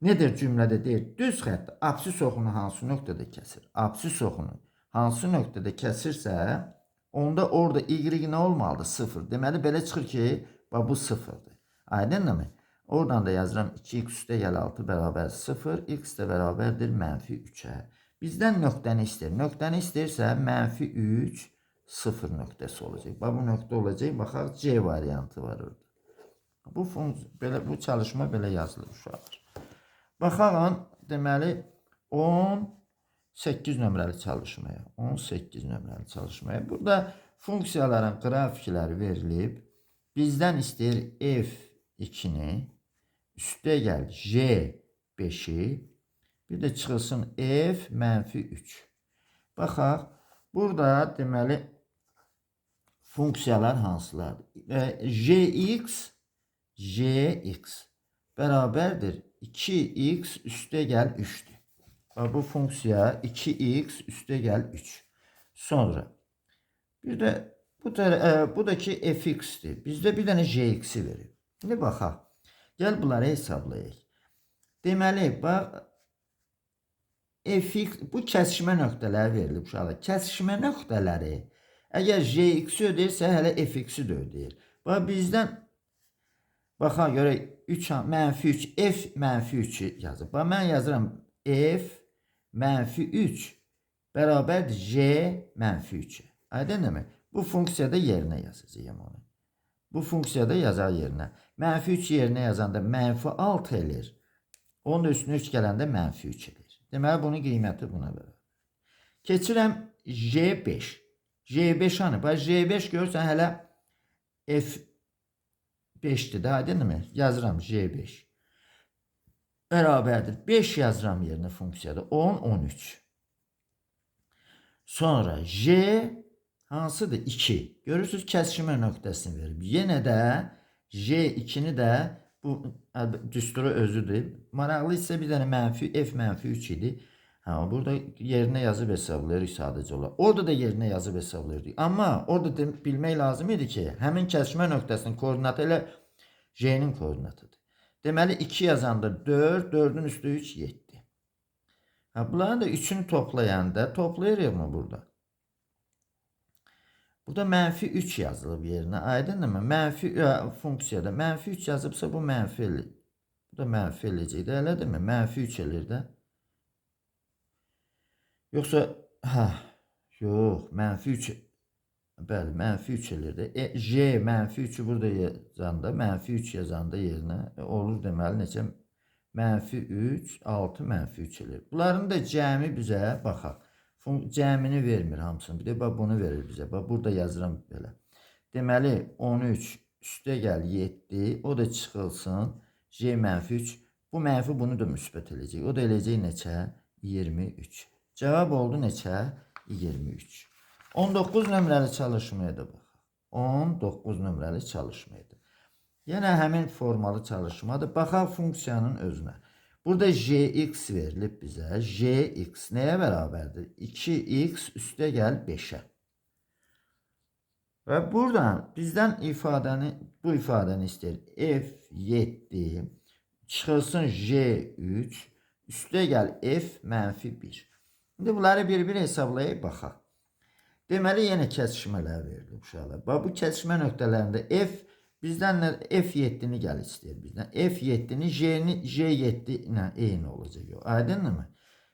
A: nedir cümlədə deyir? Düz xətt absis oxunu hansı nöqtədə kəsir? Absis oxunu hansı nöqtədə kəsirsə, onda orada y nə olmalıdır? 0. Deməli belə çıxır ki, bu 0-dır. Aydınmı? Oradan da yazıram 2x üstə gəl 6 bərabər 0, x də bərabərdir -3-ə. Bizdən nöqtəni istəyir. Nöqtəni istəyirsə -3, 0 nöqtəsi olacaq. Bu nöqtə olacaq. Baxaq C variantı var orada. Bu çalışma belə yazılır uşaqlar. Baxaq, deməli 18 nömrəli çalışmaya. 18 nömrəli çalışmaya. Burada funksiyaların qrafikləri verilib. Bizdən istəyir f2-ni üstə gəl j5-i bir də çıxılsın f -3. Baxaq, burada deməli funksiyalar hansılardır? Jx bərabərdir 2x üstə gəl 3'dür. Bu funksiya 2x üstə gəl 3. Sonra bir də bu da ki fx'dir. Bizdə bir dənə jx'i verir. İndi baxaq. Gəl bunları hesablayaq. Deməli, bax fx bu kəsişmə nöqtələri verilib uşaqlar. Kəsişmə nöqtələri əgər jx-i ödəyirsə, hələ fx-i də ödəyir. Bax bizdən baxa görə 3 -3 f -3-ü yazıb. Bax mən yazıram f -3 bərabərdir j -3. Aydınmı? Bu funksiyada yerinə yazacağım onu. Bu funksiyada yazar yerinə. -3 yerinə yazanda -6 eləyir. Onun da üstünə 3 gələndə -3 eləyir. Deməli bunun qiyməti buna bərabər. Keçirəm j5. j5 hanı? Bax j5 görürsən hələ f5'dir də, aydınmı? Yazıram j5. Bərabərdir. 5 yazıram yerinə funksiyada. 10, 13. Sonra j hansıdır? 2. Görürsünüz kəsişmə nöqtəsini verib. Yenə də j2-ni də bu düsturu özüdür. Maraqlı isə bir dənə f -3 idi. Burada yerinə yazıb hesablayırıq sadəcə olaraq. Orada da yerinə yazıb hesablayırıq. Amma orada bilmək lazım idi ki, həmin kəsişmə nöqtəsinin koordinatı ilə j-nin koordinatıdır. Deməli 2 yazanda 4, 4'ün üstü 3, 7. Bunların da 3'ünü toplayanda toplayırıq mı burada? Burada -3 yazılıb yerinə. Aydınmı? Funksiyada -3 yazıbsa bu mənfi eləyir. Bu da mənfi eləyəcək də, elədirmi? -3 eləyir də. Yoxsa Hə, yox, -3. Bəli, -3 elirdi. J -3'ü burada yazanda, -3 yazanda yerinə olur deməli neçə? -3, 6, -3 elir. Bunların da cəmi bizə baxaq. Cəmini vermir hamısını. Bir də bax bunu verir bizə. Bax burada yazıram belə. Deməli 13 üstə gəl 7, o da çıxılsın. J -3. Bu mənfi bunu da müsbət eləyəcək. O da eləyəcək neçə? 23. Cavab oldu neçə? 23. 19 nömrəli çalışmaya da baxaq. 19 nömrəli çalışmaydı. Yenə həmin formalı çalışmadır. Baxaq funksiyanın özünə. Burada Jx verilib bizə. Jx nəyə bərabərdir? 2x üstə gəl 5'ə. Və buradan bizdən bu ifadəni istəyir. F7 çıxılsın J3 üstə gəl F -1. İndi bunları bir-bir hesablayıb baxaq. Deməli yenə kəsişmələr verilib uşaqlar. Bax bu kəsişmə nöqtələrində F bizdən F7'ni gəl istəyir bizdən. F7'ni J7 ilə eyni olacaq. Aydınmı?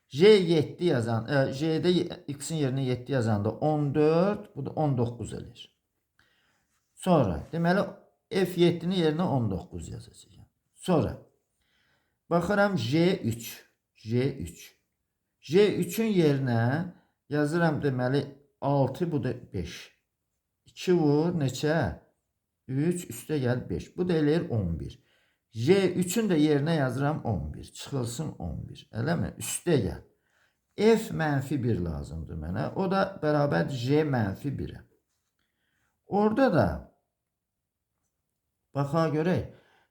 A: J7 yazan, J'də x'in yerinə 7 yazanda 14, bu da 19 elir. Sonra deməli F7'ni yerinə 19 yazacağım. Sonra baxıram J3. J3'ün yerinə yazıram deməli 6, bu da 5. 2 vur neçə? 3 üstə gəl 5. Bu da eləyir 11. J3'ün də yerinə yazıram 11. Çıxılsın 11. Eləmi? Üstə gəl. F -1 lazımdır mənə. O da bərabərdir J -1'ə. Orada da baxa görək.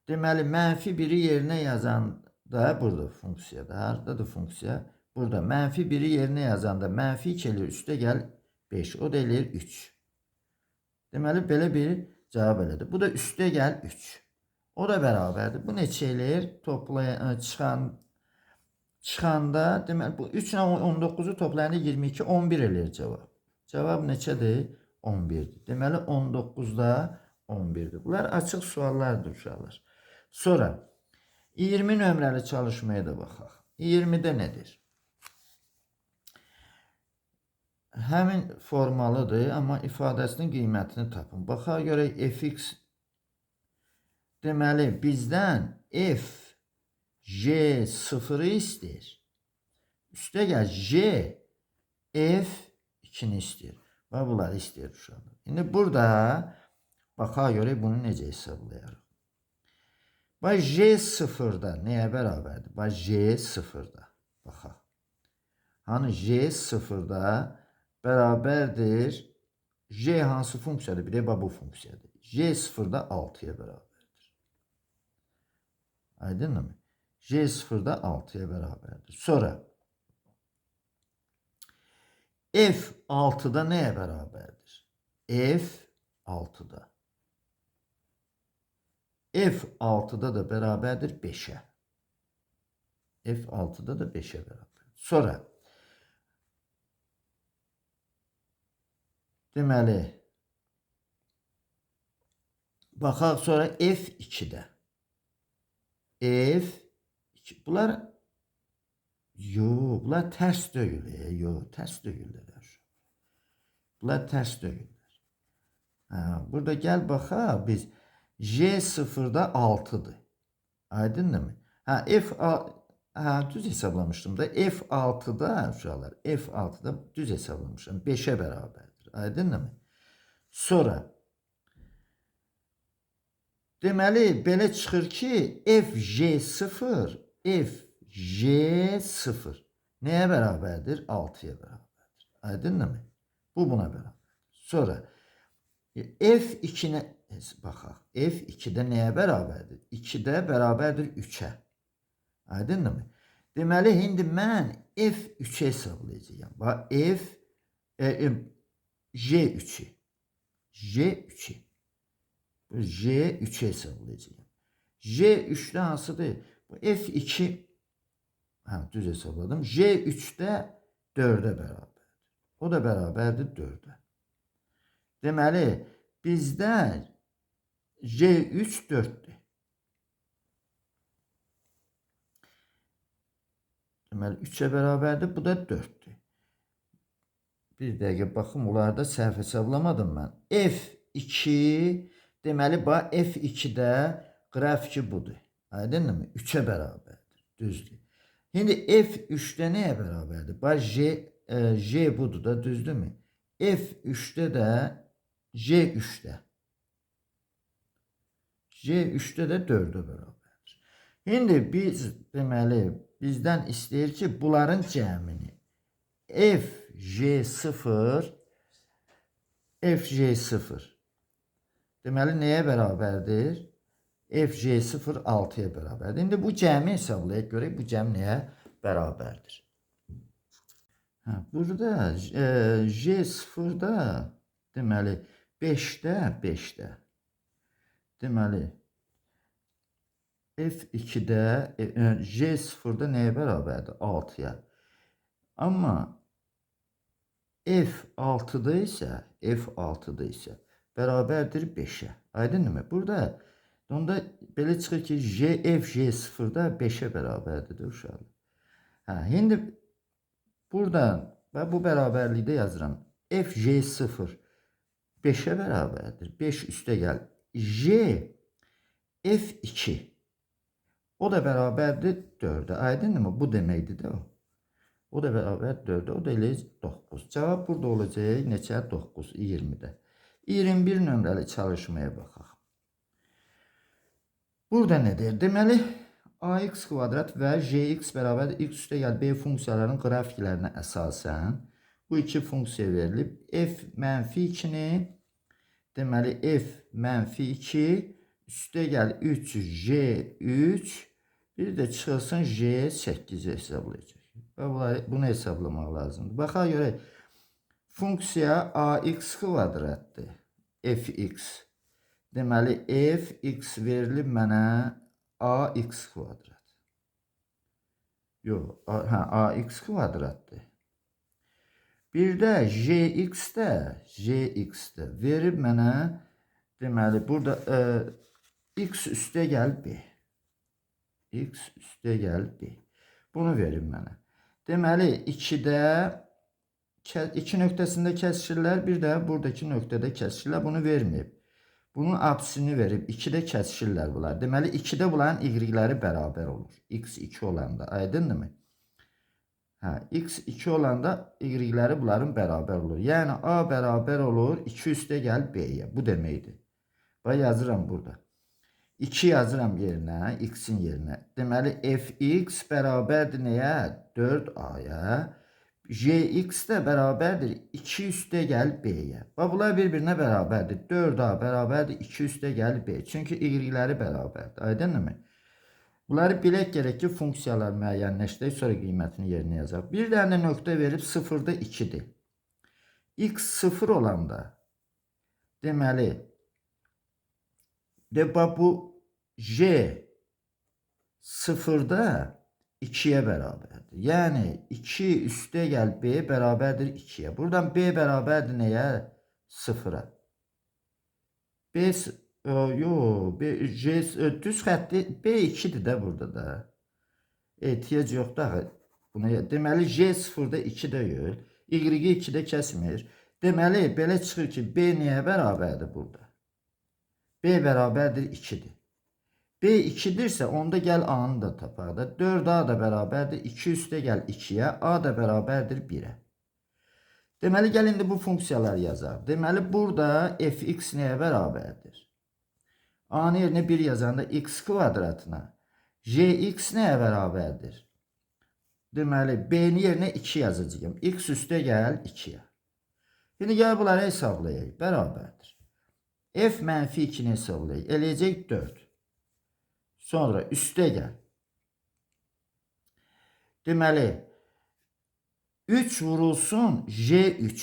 A: Deməli -1'i yerinə yazanda burada funksiyada. Hardadır funksiya? Burada -1'i yerinə yazanda -2 eləyir. Üstə gəl 5. O da eləyir 3. Deməli belə bir cavab elədi. Bu da üstə gəl 3. O da bərabərdir. Bu neçə eləyir? Çıxanda deməli bu 3 ilə 19'u toplayanda 22, 11 eləyir cavab. Cavab neçədir? 11'dir. Deməli 19'da 11'dir. Bunlar açıq suallardır uşaqlar. Sonra 20 nömrəli çalışmaya da baxaq. 20'də nədir? Həmin formalıdır, amma ifadəsinin qiymətini tapın. Baxa görək fx deməli bizdən f j0'ı istəyir. Üstə gəl j f2'ni istəyir. Və bunları istəyir uşaqlar. İndi burada baxa görək bunu necə hesablayarıq. Bax j0'da nəyə bərabərdir? Bax j0'da baxaq. Hani j0'da bərabərdir. J hansı funksiyadır? Bir də bu funksiyadır. J0'da 6'ya bərabərdir. Aydınmı? J0'da 6'ya bərabərdir. Sonra F6'da nəyə bərabərdir? F6'da. F6'da da bərabərdir 5'ə. F6'da da 5'ə bərabərdir. Sonra deməli baxaq sonra F2'də. F2 bunlar bunlar tərs deyil. Tərs deyirlər. Bunlar tərs deyirlər. Burada gəl baxaq biz J0'da 6'dır. Aydınmı? Düz hesaplamışdım da F6'da uşaqlar. F6'da düz hesaplamışım. 5'ə bərabərdir. Aydınmı? Sonra deməli belə çıxır ki FJ0 nəyə bərabərdir? 6'ya bərabərdir. Aydınmı? Bu buna bərabərdir. Sonra F2'nə baxaq. F2'də nəyə bərabərdir? 2'də bərabərdir 3'ə. Aydınmı? Deməli indi mən F3'ə hesablayacağam. Bax J3'ü. J3'ü hesablayacağım. J3'də hansıdır? Bu F2 düz hesapladım. J3'də 4'ə bərabərdir. O da bərabərdir 4'ə. Deməli bizdə J3 4'dür. Deməli 3'ə bərabərdir. Bu da 4'dür. Bir dəqiqə baxım, onlarda səhv hesablamadım mən. F2 deməli F2-də qrafiki budur. Aydınmı? 3-ə bərabərdir. Düzdür. İndi F3-də nəyə bərabərdir? Bax J budur da, düzdürmü? F3-də də J3-də. J3-də də 4-ə bərabərdir. İndi biz deməli bizdən istəyir ki, bunların cəmini FJ0 deməli nəyə bərabərdir? FJ0 6-ya bərabərdir. İndi bu cəmi hesablayaq görək bu cəm nəyə bərabərdir. Burada J0-da deməli 5-də deməli F2-də J0-da nəyə bərabərdir? 6-ya. Amma F6-da isə bərabərdir 5-ə. Aydınmı? Burada onda belə çıxır ki, J0-da 5-ə bərabərdir uşaqlar. İndi buradan bu bərabərlikdə yazıram. FJ0 5'e beraberdir. 5 üste gel. J F2 o da beraberdir 4'e. Aydın mı? Bu deməkdir de o. O da beraber 4'e. O da elə 9. Cevap burada olacaq. Neçə? 9. 20'də. 21 nömrəli çalışmaya baxaq. Burada nedir? Deməli ax kvadrat və jx bərabər x üstə gəl b funksiyalarının qrafiklərinə əsasən bu iki funksiya verilib. F mənfi 2-ni deməli f mənfi 2 üstə gəl 3j3 bir də çıxılsın j8 hesablayacaq. Bunu hesablamaq lazımdır. Baxaq görək. Funksiya ax kvadratdır. Fx. Deməli fx verilib mənə ax kvadrat. Yox, ax kvadratdır. Bir də jx-də verib mənə deməli burada x üstə gəl b. X üstə gəl b. Bunu verib mənə. Deməli 2-də 2 nöqtəsində kəsişirlər, bir də buradakı nöqtədə kəsişirlər. Bunu verməyib. Bunun apsisini verib 2-də kəsişirlər bunlar. Deməli 2-də bunların y-ləri bərabər olur. X2 olanda. Aydındır mı? X2 olanda y-ləri bunların bərabər olur. Yəni A bərabər olur 2 üstə gəl B-yə. Bu deməkdir. Bax yazıram burada. 2 yazıram yerinə, x-in yerinə. Deməli fx bərabərdir nəyə? 4a-ya. Jx də bərabərdir 2 üstə gəl b-yə. Bax bunlar bir-birinə bərabərdir. 4a bərabərdir 2 üstə gəl b. Çünki y-ləri bərabərdir. Aydınmı? Bunları bilək gərək ki, funksiyalar müəyyənləşdirək, sonra qiymətini yerinə yazaq. Bir dənə nöqtə verib 0-da 2-dir. X 0 olanda deməli bu j 0-da 2'ye bərabərdir. Yəni 2 üstə gəl b bərabərdir 2'ye. Buradan b bərabərdir nəyə? 0'a. B düz xətti B2'dir də burada da. Ehtiyac yoxdur. Buna deməli J0'da 2'də yox. Y 2'də kəsmir. Deməli belə çıxır ki, B nəyə bərabərdir burada? B bərabərdir 2'dir. B 2'dirsə onda gəl A'nı da tapaq da. 4A da bərabərdir 2 üstə gəl 2'yə. A da bərabərdir 1'ə. Deməli gəl indi bu funksiyaları yazaq. Deməli burada fx nəyə bərabərdir? A'nın yerine 1 yazanda x kvadratına jx nəyə bərabərdir? Deməli b'nin yerine 2 yazacağım. X üstə gəl 2'yə. Şimdi gəl bunları hesablayaq. Bərabərdir. F mənfi 2'ni hesablayaq. Eləyəcək 4. Sonra üstə gəl. Deməli 3 vurulsun j3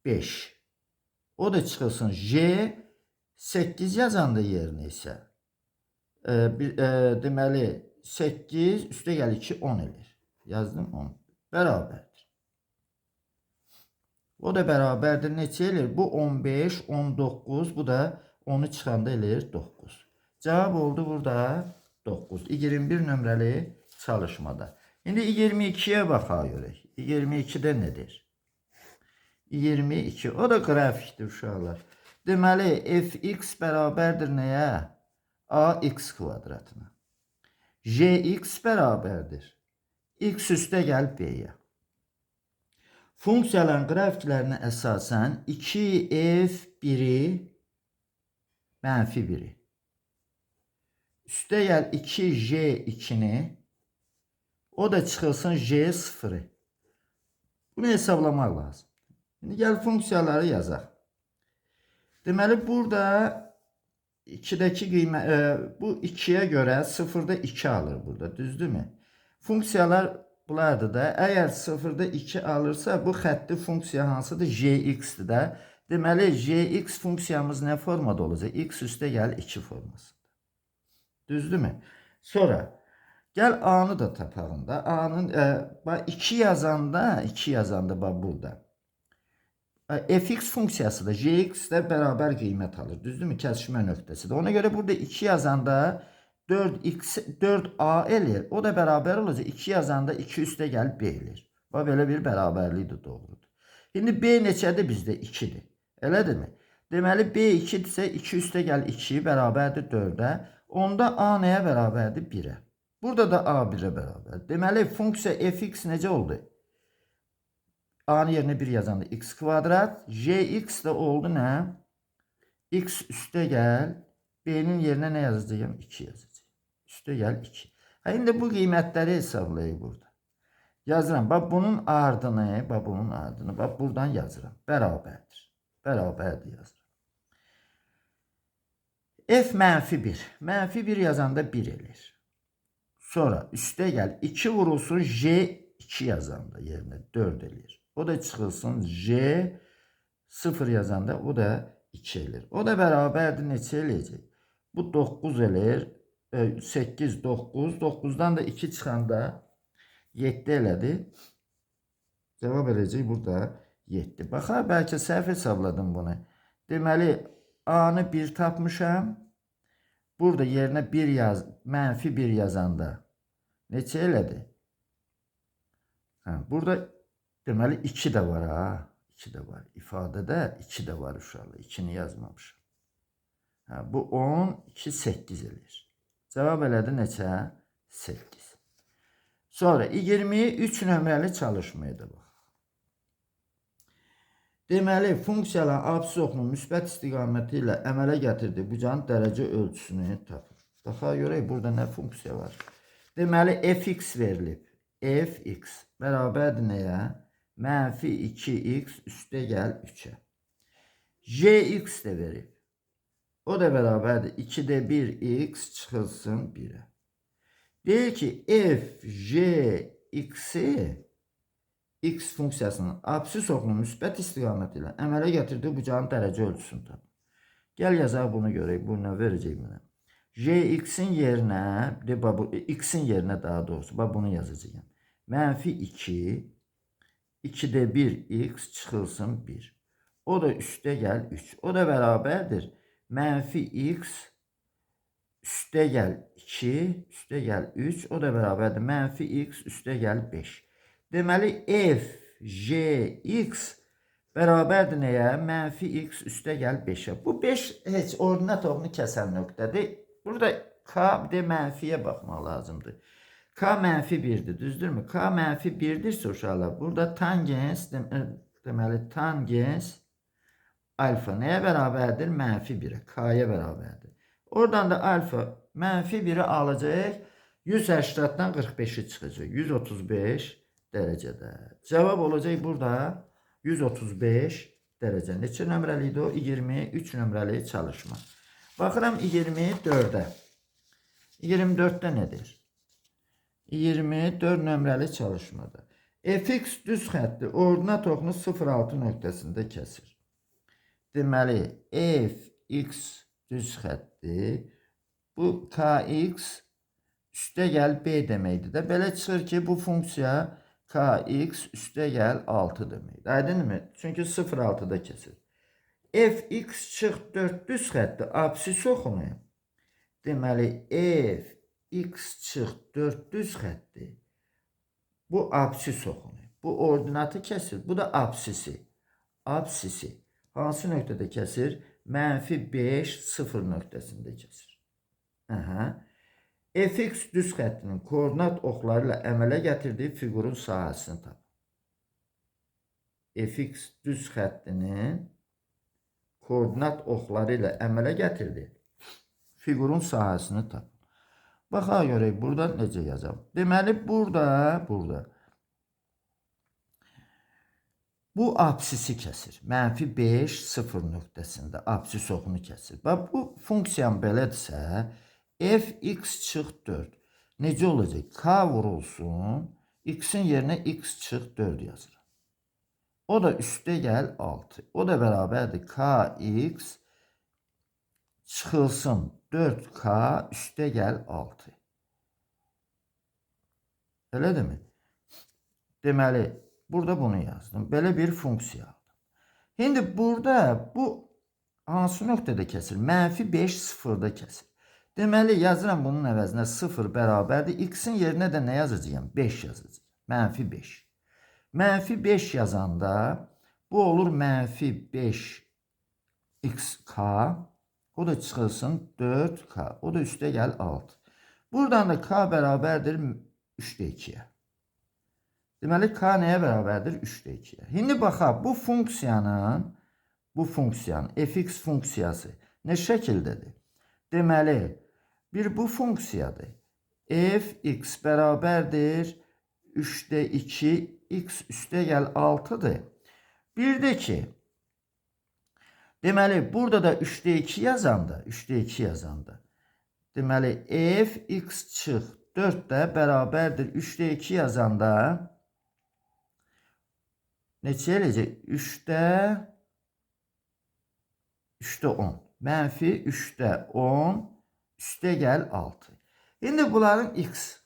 A: 5. O da çıxılsın j 8 yazanda yerinə isə deməli 8 üstə gəl 2 10 elir. Yazdım 10. Bərabərdir. O da bərabərdir. Neçə elir? Bu 15, 19. Bu da 10'u çıxanda elir 9. Cavab oldu burada 9. 21 nömrəli çalışmada. İndi 22'ye baxaq görək. 22'də nədir? 22. O da qrafikdir uşaqlar. Deməli, fx bərabərdir nəyə? Ax kvadratına. Jx bərabərdir x üstə gəl b-yə. Funksiyaların qrafiklərinə əsasən 2f1-i -1-i üstə gəl 2j2-ni, o da çıxılsın j0-ı. Bunu hesablamaq lazım. Şimdi gəl funksiyaları yazaq. Deməli, burada 2-dəki qiymət, bu 2-yə görə 0-da 2 alır burada, düzdürmü? Funksiyalar bunlardır da. Əgər 0-da 2 alırsa, bu xətti funksiya hansıdır? Jx-dir də. Deməli, jx funksiyamız nə formada olacaq? X üstə gəl 2 formasında. Düzdürmü? Sonra, gəl a-nı da tapalım da. A-nın 2 yazanda bax burada. Fx funksiyası da jx də bərabər qiymət alır. Düzdürmü? Kəsişmə nöqtəsidir. Ona görə burada 2 yazanda 4a eləyir. O da bərabər olacaq. 2 yazanda 2 üstə gəl b eləyir. Bax, belə bir bərabərlikdir, doğrudur. İndi b neçədir bizdə? 2-dir. Elədirmi? Deməli, b 2-dirsə 2 üstə gəl 2 bərabərdir 4-ə. Onda a nəyə bərabərdir? 1-ə. Burada da a 1-ə bərabər. Deməli, funksiya fx necə oldu? A-nın yerinə 1 yazanda x kvadrat. Jx də oldu nə? X üstə gəl. B-nin yerinə nə yazacağım? 2 yazacağım. Üstə gəl 2. İndi bu qiymətləri hesablayıb burada. Yazıram. Bax, bunun ardını, bax, buradan yazıram. Bərabərdir. Bərabərdir yazıram. F -1. -1 yazanda 1 eləyir. Sonra üstə gəl 2 vurulsun J2 yazanda yerinə 4 eləyir. O da çıxılsın J 0 yazanda o da 2 eləyir. O da bərabərdir neçə eləyəcək? Bu 9 eləyir. 8, 9. 9'dan da 2 çıxanda 7 elədi. Cavab eləyəcək burada 7. Baxar, bəlkə səhv hesabladım bunu. Deməli, A-nı 1 tapmışam. Burada yerinə 1 yaz, -1 yazanda neçə elədi? Burada deməli 2 də var ha. 2 də var. İfadədə 2 də var uşaqlar. 2-ni yazmamışam. Bu 10, 2, 8 eləyir. Cavab elədi neçə? 8. Sonra 23 nömrəli çalışmaydı bu. Deməli, funksiyaların absis oxunun müsbət istiqaməti ilə əmələ gətirdiyi bucağın dərəcə ölçüsünü tapır. Daha görək, burada nə funksiya var? Deməli, fx verilib. Fx bərabərdir nəyə? -2x üstə gəl 3-ə. Jx də verib. O da bərabərdir. 2'də 1x çıxılsın 1'ə. Deyir ki, f, j, x'i x funksiyasının absis oxunun müsbət istiqaməti ilə əmələ gətirdiyi bucağın dərəcə ölçüsünü tapın. Gəl yazaq bunu görək. Bu nə verəcək mənə? Jx-in yerinə, x-in yerinə daha doğrusu, bunu yazacağım. -2, 2'də 1x çıxılsın 1. O da üstə gəl 3. O da bərabərdir. -x üstə gəl 2, üstə gəl 3. O da bərabərdir. -x üstə gəl 5. Deməli, f, j, x bərabərdir nəyə? -x üstə gəl 5'ə. Bu 5 heç ordinat oxunu kəsən nöqtədir. Burada k bir də mənfiyə baxmaq lazımdır. K -1'dir, düzdürmü? K -1'dirsə uşaqlar, burada tangens, deməli tangens alfa nəyə bərabərdir? -1'ə, k'ya bərabərdir. Oradan da alfa -1'i alacaq, 180'dan 45'i çıxacaq, 135 dərəcədə. Cavab olacaq burada 135 dərəcə. Neçə nömrəli idi o? 23 nömrəli çalışma. Baxıram 24'ə. 24'də nədir? 24 nömrəli çalışmada. Fx düz xətti ordinat oxunu 0,6 nöqtəsində kəsir. Deməli, fx düz xətti, bu kx üstə gəl b deməkdir də. Belə çıxır ki, bu funksiya kx üstə gəl 6 deməkdir. Aydınmı? Çünki 0,6'da kəsir. Fx çıx 4 düz xətti absis oxunu. Deməli, fx çıx 4 düz xətti. Bu absis oxunu. Bu ordinatı kəsir. Bu da absisi. absisi hansı nöqtədə kəsir? -5, 0 nöqtəsində kəsir. Fx düz xəttinin koordinat oxları ilə əmələ gətirdiyi fiqurun sahəsini tap. Fx düz xəttinin koordinat oxları ilə əmələ gətirdiyi fiqurun sahəsini tap. Baxaq görək burada necə yazam. Deməli burada bu absisi kəsir. -5, 0 nöqtəsində absis oxunu kəsir. Bax bu funksiyan belədirsə, fx çıx 4 necə olacaq? K vurulsun, x-in yerinə x çıx 4 yazırım. O da üstə gəl 6. O da bərabərdir kx çıxılsın 4k üstə gəl 6. Elədirmi? Deməli, burada bunu yazdım. Belə bir funksiya aldım. Şimdi burada bu hansı nöqtədə kəsir? -5, 0-da kəsir. Deməli, yazıram bunun əvəzinə 0 bərabərdir. X-in yerinə də nə yazacağım? 5 yazacağım. -5. -5 yazanda bu olur -5 xk. O da çıxılsın 4k. O da üstə gəl 6. Buradan da k bərabərdir 3-də 2-yə. Deməli, k nəyə bərabərdir? 3-də 2-yə. Şimdi baxaq, bu funksiyanın fx funksiyası nə şəkildədir? Deməli, bir bu funksiyadır. Fx bərabərdir 3'də 2, x üstə gəl 6'dır. Bir də ki, deməli, burada da 3'də 2 yazanda, deməli, fx çıx 4 də bərabərdir 3'də 2 yazanda, neçə eləcək? 3'də 10. Mənfi 3'də 10 üstə gəl 6. İndi bunların x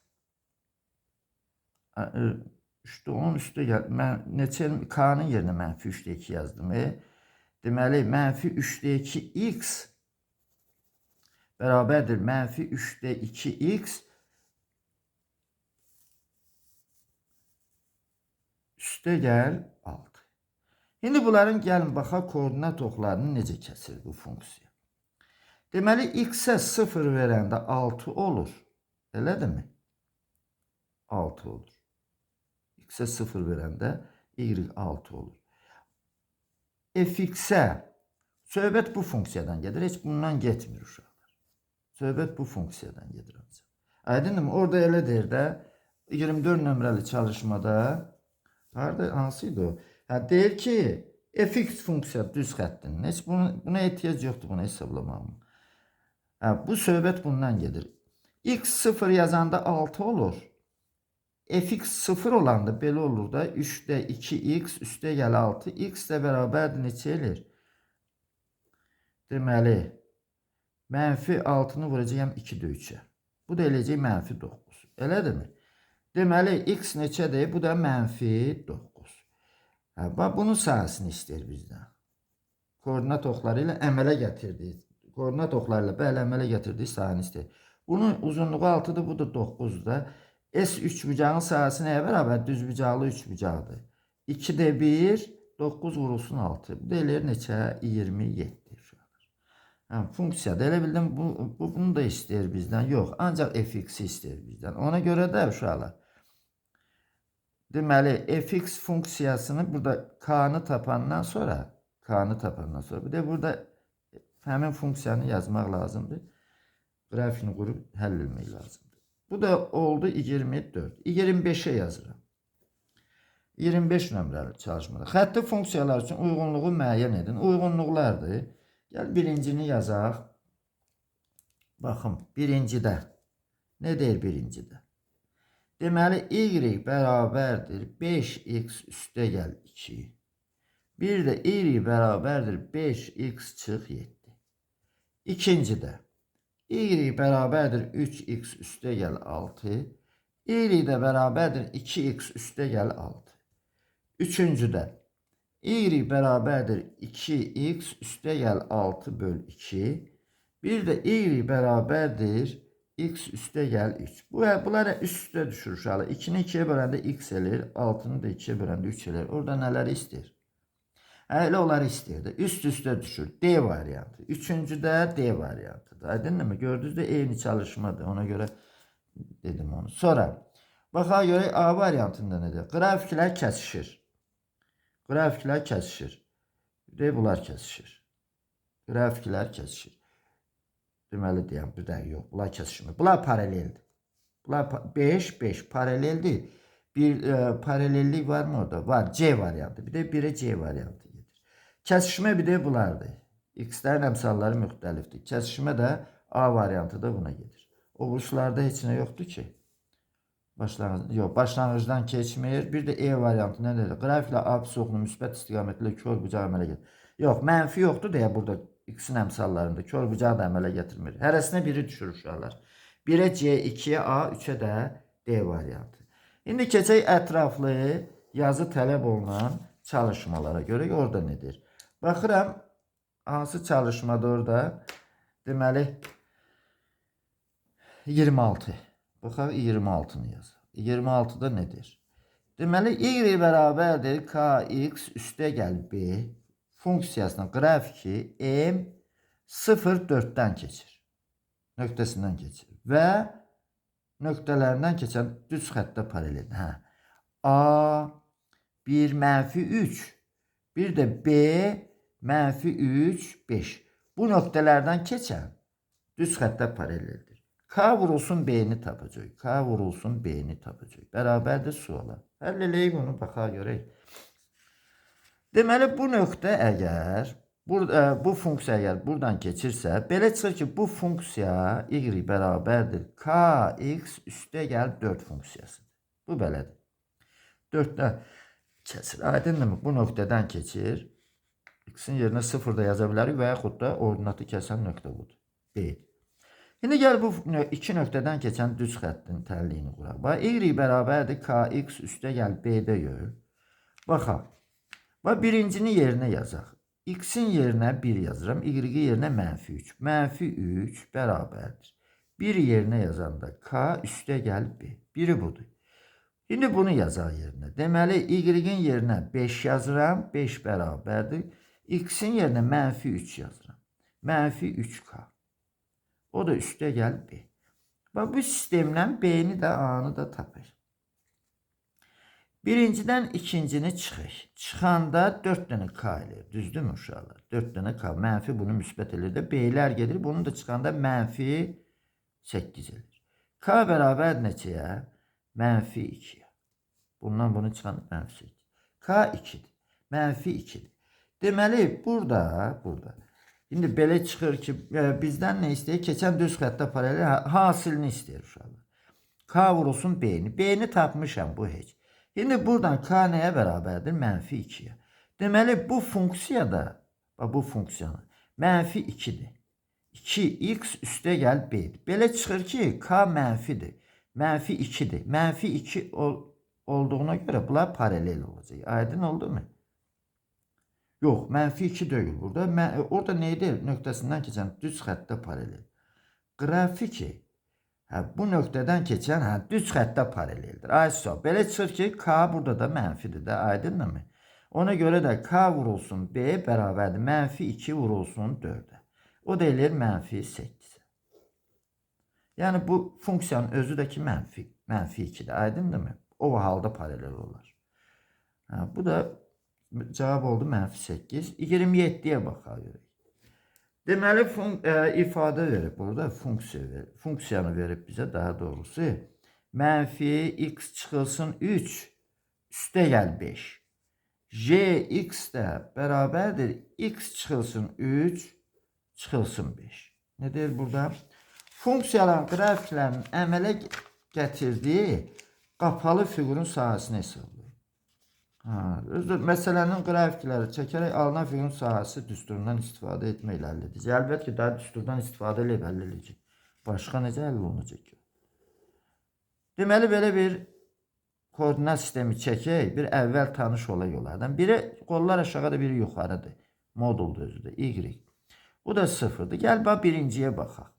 A: 3'də 10 üstə gəl. Mən neçə k-nın yerinə mənfi 3'də 2 yazdım. Deməli, mənfi 3'də 2 x bərabərdir mənfi 3'də 2 x üstə gəl 6. İndi bunların gəlin baxaq koordinat oxlarını necə kəsir bu funksiya. Deməli, x-ə 0 verəndə 6 olur. Elədirmi? 6 olur. X-ə 0 verəndə y 6 olur. Fx-ə söhbət bu funksiyadan gedir. Heç bundan getmir uşaqlar. Söhbət bu funksiyadan gedir. Aydındır? Orada elə deyir də 24 nömrəli çalışmada hansıydı o? Deyir ki, fx funksiya düz xəttinin. Heç buna ehtiyac yoxdur bunu hesablamağım. Bu söhbət bundan gedir. X 0 yazanda 6 olur. Fx 0 olanda belə olur da 3'də 2x üstə gəl 6. X də bərabərdir neçə elir? Deməli, mənfi 6'nı vuracağım 2'də 3'ə. Bu da eləcək mənfi 9. Elədirmi? Deməli, x neçədir? Bu da mənfi 9. Bax, bunun sahəsini istəyir bizdən. Koordinat oxları ilə əmələ gətirdiyi, koordinat oxları ilə bəli əmələ gətirdiyi sahəni istəyir. Bunun uzunluğu 6'dır, bu da 9'dur. S üçbucağın sahəsi nəyə bərabər? Düzbucaqlı üçbucaqdır. 2'də 1, 9 vurulsun 6. Bu da eləyir neçə? 27. Funksiyada elə bildim, bunu da istəyir bizdən. Yox, ancaq fx-i istəyir bizdən. Ona görə də uşaqlar, deməli, fx funksiyasını burada k-nı tapandan sonra, bir də burada həmin funksiyanı yazmaq lazımdır. Qrafikini qurub həll etmək lazımdır. Bu da oldu 24. 25'e yazıram. 25 nömrəli çalışmada. Xətti funksiyalar üçün uyğunluğu müəyyən edin. Uyğunluqlardır. Gəl birincini yazaq. Baxın, birincidə. Nə deyir birincidə? Deməli, y bərabərdir 5x üstə gəl 2. Bir də y bərabərdir 5x çıx 7. İkincidə. Y bərabərdir 3x üstə gəl 6. Y də bərabərdir 2x üstə gəl 6. Üçüncüdə. Y bərabərdir 2x üstə gəl 6 böl 2. Bir də y bərabərdir x üstə gəl 3. Bunlar üstə düşür uşaqlar. 2'ni 2'yə böləndə x elir, 6'nı da 2'yə böləndə 3 elir. Orada nələri istəyir? Elə onları istəyirdi. Üst-üstə düşür. D variantı. Üçüncüdə D variantıdır. Aydınmı? Gördünüz də eyni çalışmadır. Ona görə dedim onu. Sonra baxaq görək A variantında nədir? Qrafiklər kəsişir. Qrafiklər kəsişir. De bunlar kəsişir. Qrafiklər kəsişir. Deməli deyəm, bir dəqiqə yox. Bunlar kəsişmir. Bunlar paraleldir. Bunlar 5, 5 paraleldir. Bir paralellik var mı orada? Var. C variantı. Bir de biri C variantı gelir. Kəsişmə bir de bunlardır. X'lərin əmsalları müxtəlifdir. Kəsişmə də A variantı da buna gelir. O burslarda heç nə yoxdur ki. Başlanğıcdan keçmir. Bir de E variantı nədir? Qrafiklə A psixonu müsbət istiqamətlə kör bucaq əmələ gətirir. Yox, mənfi yoxdur deyə burada X'in əmsallarında kör bucağı da əmələ gətirmir. Hərəsinə biri düşür uşaqlar. 1'e C, 2'ye A, 3'e də D variantı. İndi keçək ətraflı yazı tələb olunan çalışmalara görə orada nedir? Baxıram hansı çalışmada orada? Deməli 26. Baxaq 26'nı yaz. 26'da nedir? Deməli y bərabərdir kx üstə gəl b funksiyasının qrafiki m 0,4'dən keçir. Nöqtəsindən keçir. Və nöqtələrindən keçən düz xəttə paraleldir. A 1 mənfi 3. Bir də B mənfi 3 5. Bu nöqtələrdən keçən düz xəttə paraleldir. K vurulsun B'ni tapacaq. K vurulsun B'ni tapacaq. Bərabərdir suala. Həll eləyib bunu baxaq görək. Deməli bu nöqtə əgər bu funksiya əgər buradan keçirsə, belə çıxır ki, bu funksiya y bərabərdir kx üstə gəl 4 funksiyasıdır. Bu belədir. 4'də keçir. Aydındır mı? Bu nöqtədən keçir. X'in yerinə 0 da yaza bilərik və yaxud da ordinatı kəsən nöqtə budur. B. İndi gəl bu iki nöqtədən keçən düz xəttin təlliyini quraq. Bax, y bərabərdir kx üstə gəl b-də yol. Baxaq. Bax, birincini yerinə yazaq. X'in yerinə 1 yazıram. Y yerinə mənfi 3. Mənfi 3 bərabərdir. 1 yerinə yazanda k üstə gəl b. Biri budur. Şimdi bunu yazaq yerinə. Deməli, y-in yerinə 5 yazıram. 5 bərabərdir. X'in yerinə mənfi 3 yazıram. Mənfi 3k. O da üstə gəl b. Bax, bu sistemdən b'ni də a'nı da tapır. Birinciden ikincini çıxır. Çıxanda 4 dənə k eləyir. Düzdür mü uşaqlar? 4 dənə k. Mənfi bunu müsbət eləyir də. B'lər gedir. Bunu da çıxanda mənfi 8 eləyir. K bərabər neçəyə? Mənfi 2'yə. Bundan bunu çıxanda mənfi 8. K 2'dir. Mənfi 2'dir. Deməli, burada. Şimdi belə çıxır ki, bizdən nə istəyir? Keçən düz xəttə paralel hasilini istəyir uşaqlar. K vurulsun B'ni. B'ni tapmışam bu heç. Şimdi buradan K nəyə bərabərdir? Mənfi 2'yə. Deməli, bu funksiyada, bu funksiyanın mənfi 2'dir. 2x üstə gəl B'dir. Belə çıxır ki, K mənfidir. Mənfi 2'dir. Mənfi 2 olduğuna görə bunlar paralel olacaq. Aydın oldu mu? Yox, mənfi 2 deyil burada. Orada neydi? Nöqtəsindən keçən düz xəttə paralel. Qrafiki bu nöqtədən keçən düz xəttə paraleldir. Ayso. Belə çıxır ki, K burada da mənfidir də. Aydınmı mı? Ona görə də K vurulsun B bərabərdir. Mənfi 2 vurulsun 4'ə. O da eləyir mənfi 8. Yəni bu funksiyanın özü də ki mənfi 2'dir. Aydındır mı? O halda paralel olar. Bu da cevap oldu mənfi 8. 27'ye baxaq. Deməli ifadə verib burada funksiyanı verib bizə daha doğrusu. Mənfi x çıxılsın 3 üstə gəl 5. Jx də bərabərdir x çıxılsın 3 çıxılsın 5. Nə deyir burada? Funksiyaların qrafiklərinin əmələ gətirdiyi qapalı fiqurun sahəsini hesablayır. Məsələnin qrafikləri çəkərək alınan fiqurun sahəsi düsturundan istifadə etməklə əldə edəcək. Əlbəttə ki, daha düsturdan istifadə edib əldə edəcək. Başqa necə əldə olunacaq ki? Deməli, belə bir koordinat sistemi çəkək, bir əvvəl tanış olay yollardan. Biri qollar aşağıda, biri yuxarıdır. Moduldur özü də, y. Bu da 0'dır. Gəl, birinciyə baxaq.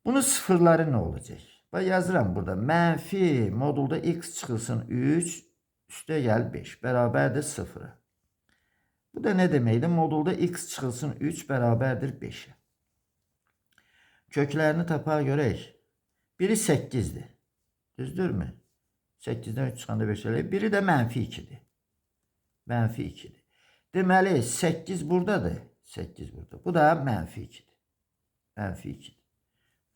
A: Bunun sıfırları nə olacaq? Yazıram burada. Mənfi modulda x çıxılsın 3 üstə gəl 5 bərabərdir 0-a. Bu da ne deməkdir? Modulda x çıxılsın 3 bərabərdir 5'e. Köklərini tapa görək. Biri 8'dir. Düzdürmü? 8'dən 3 çıxanda 5 eləyir. Biri də mənfi 2'dir. Mənfi 2'dir. Deməli 8 buradadır. 8 burada. Bu da mənfi 2'dir. Mənfi 2'dir.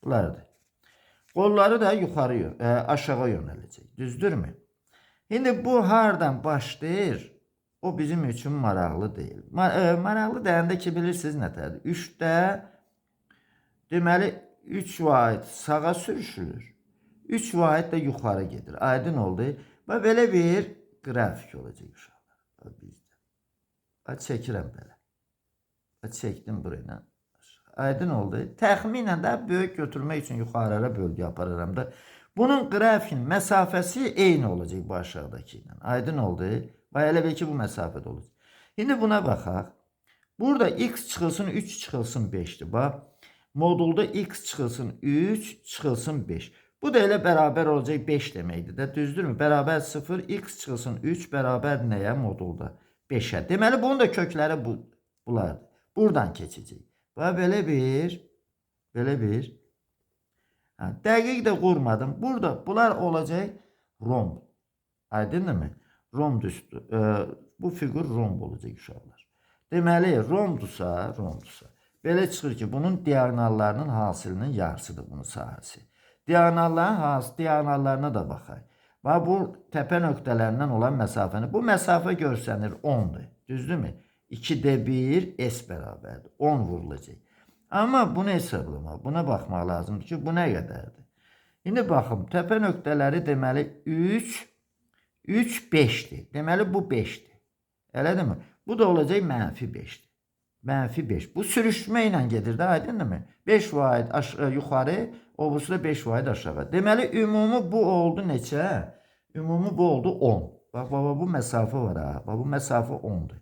A: Bunlardır. Qolları da yuxarı, aşağı yönələcək. Düzdürmü? İndi bu hardan başlayır? O bizim üçün maraqlı deyil. Maraqlı deyəndə ki, bilirsiniz nətədir? 3'də deməli 3 vahid sağa sürüşülür. 3 vahid də yuxarı gedir. Aydın oldu. Və belə bir qrafik olacaq uşaqlar. Bizdə. Çəkirəm belə. Çəkdim buraya. Aydın oldu. Təxminən də böyük götürmək üçün yuxarıya bölgə aparıram da. Bunun qrafikin məsafəsi eyni olacaq bu aşağıdakı ilə. Aydın oldu. Və elə bil ki, bu məsafədə olacaq. İndi buna baxaq. Burada x çıxılsın 3 çıxılsın 5'dir. Bax, modulda x çıxılsın 3 çıxılsın 5. Bu da elə bərabər olacaq 5 deməkdir də. Düzdürmü? Bərabər 0, x çıxılsın 3 bərabər nəyə? Modulda 5'ə. Deməli, bunun da kökləri bulardır. Buradan keçəcək. Və belə bir dəqiq də qurmadım. Burada bunlar olacaq romb. Aydınmı? Romb üstü. Bu figur romb olacaq uşaqlar. Deməli, rombdursa, belə çıxır ki, bunun diagonallarının hasilinin yarısıdır bunun sahəsi. Diagonallarına da baxaq. Və bu təpə nöqtələrindən olan məsafəni. Bu məsafə görsənir 10'dur. Düzdürmü? 2'də 1 s bərabərdir. 10 vurulacaq. Amma bunu hesablama. Buna baxmaq lazımdır ki, bu nə qədərdir? İndi baxım, təpə nöqtələri deməli 3, 5'dir. Deməli bu 5'dir. Elədirmi? Bu da olacaq mənfi 5'dir. Mənfi 5. Bu sürüşmə ilə gedir də, aydınmı? 5 vahid yuxarı, o bursu da 5 vahid aşağı. Deməli ümumi bu oldu neçə? Ümumi bu oldu 10. Bax, baba bu məsafə var ha. Bax, bu məsafə 10'dur.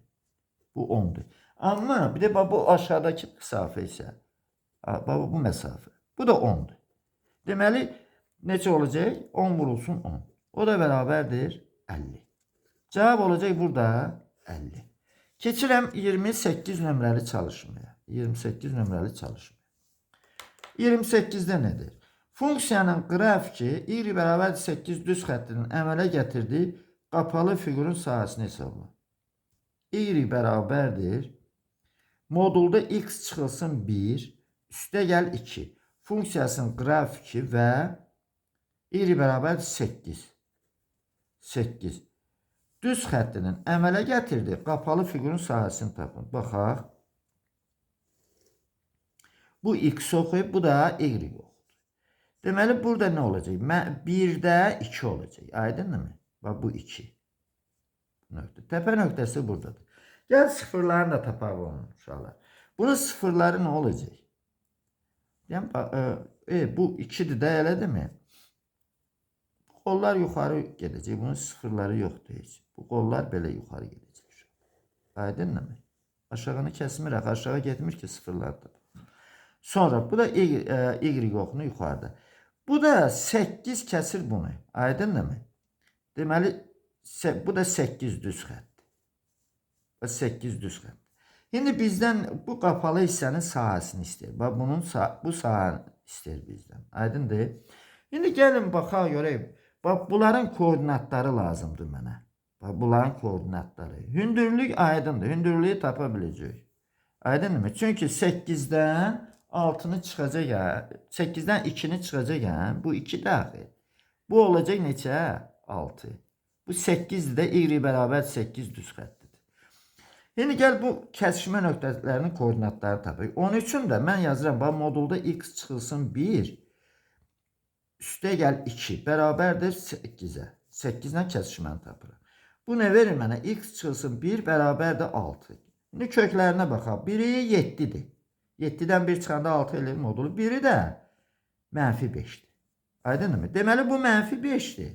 A: Bu 10'dur. Amma bir de bu aşağıdakı məsafə isə. Baba bu məsafə. Bu da 10'dur. Deməli neçə olacaq? 10 vurulsun 10. O da bərabərdir 50. Cavab olacaq burada 50. Keçirəm 28 nömrəli çalışmaya. 28 nömrəli çalışmaya. 28'də nədir? Funksiyanın qrafiki y bərabər 8 düz xəttinin əmələ gətirdiyi qapalı figurun sahəsini hesabla. Y bərabərdir. Modulda x çıxılsın 1, üstə gəl 2. Funksiyasının qrafiki və y bərabər 8. 8. Düz xəttinin əmələ gətirdiyi qapalı figurun sahəsini tapın. Baxaq. Bu x oxuyub, bu da y oxudur. Deməli, burada nə olacaq? 1'də 2 olacaq. Aydınmı? Bax, bu 2. Təpə nöqtəsi buradadır. Gəl sıfırlarını da tapaq onun uşaqlar. Bunun sıfırları nə olacaq? Yəni, bu 2'dir də, elədirmi? Qollar yuxarı gedəcək. Bunun sıfırları yoxdur heç. Bu qollar belə yuxarı gedəcək. Aydınmı? Aşağını kəsmirək. Aşağı getmir ki, sıfırlardır. Sonra bu da y oxunu yuxarıda. Bu da 8 kəsir bunu. Aydınmı? Deməli, bu da 8 düz xəttdir. 8 düz xətt. İndi bizdən bu qapalı hissənin sahəsini istəyir. Bax, bu sahəni istəyir bizdən. Aydındır? İndi gəlin baxaq görək. Bax, bunların koordinatları lazımdır mənə. Bax, bunların koordinatları. Hündürlük aydındır. Hündürlüyü tapa biləcək. Aydınmı? Çünki 8'dən 6'nı çıxacaq. 8'dən 2'ni çıxacaq. Bu 2 daxil. Bu olacaq neçə? 6. Bu 8'dir də y bərabər 8 düz xəttidir. İndi gəl bu kəsişmə nöqtələrinin koordinatları tapaq. Onun üçün də mən yazıram. Bax, modulda x çıxılsın 1, üstə gəl 2 bərabərdir 8'ə. 8'dən kəsişməni tapırıq. Bu nə verir mənə? X çıxılsın 1 bərabərdir 6. İndi köklərinə baxaq. Biri 7'dir. 7'dən 1 çıxanda 6 eləyir modulu. Biri də mənfi 5'dir. Aydınmı? Deməli bu mənfi 5'dir.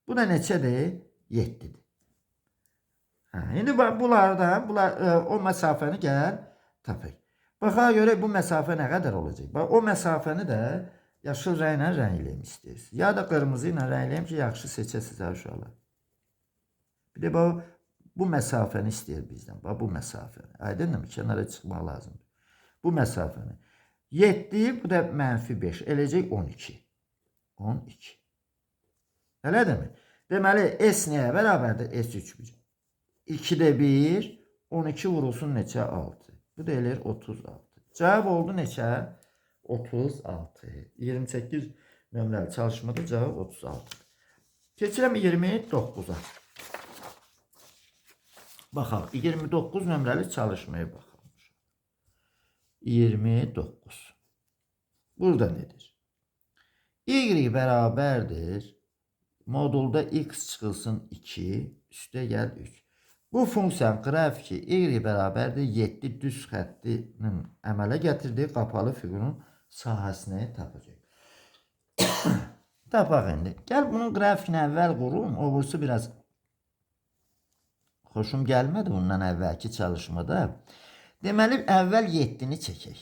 A: Bu da neçədir? 7'dir. İndi bunlardan o məsafəni gəl tapaq. Baxaq görək bu məsafə nə qədər olacaq. O məsafəni də yaşıl rənglə rəngləyim istəyirsiniz. Ya da qırmızı ilə rəngləyim ki, yaxşı seçəsiniz uşaqlar. Bir de bu məsafəni istəyir bizdən. Bu məsafəni. Aydınmı? Kənara çıxmaq lazımdır. Bu məsafəni. 7, bu da -5. Eləcək 12. 12. Elədirmi? Deməli, S nəyə bərabərdir? S3. 2-də 1, 12 vurulsun neçə? 6. Bu da eləyir 36. Cavab oldu neçə? 36. 28 nömrəli çalışmada cavab 36. Keçirəm 29-a. Baxaq, 29 nömrəli çalışmaya baxaq. 29. Burada nedir? Y bərabərdir. Modulda x çıxılsın 2, üstə gəl 3. Bu funksiyanın qrafiki y bərabərdir 7 düz xəttinin əmələ gətirdiyi qapalı fiqurun sahəsini tapacaq. Tapaq indi. Gəl bunun qrafikini əvvəl qurum. O bursu biraz xoşum gəlmədi bundan əvvəlki çalışmada. Deməli, əvvəl 7-ni çəkək.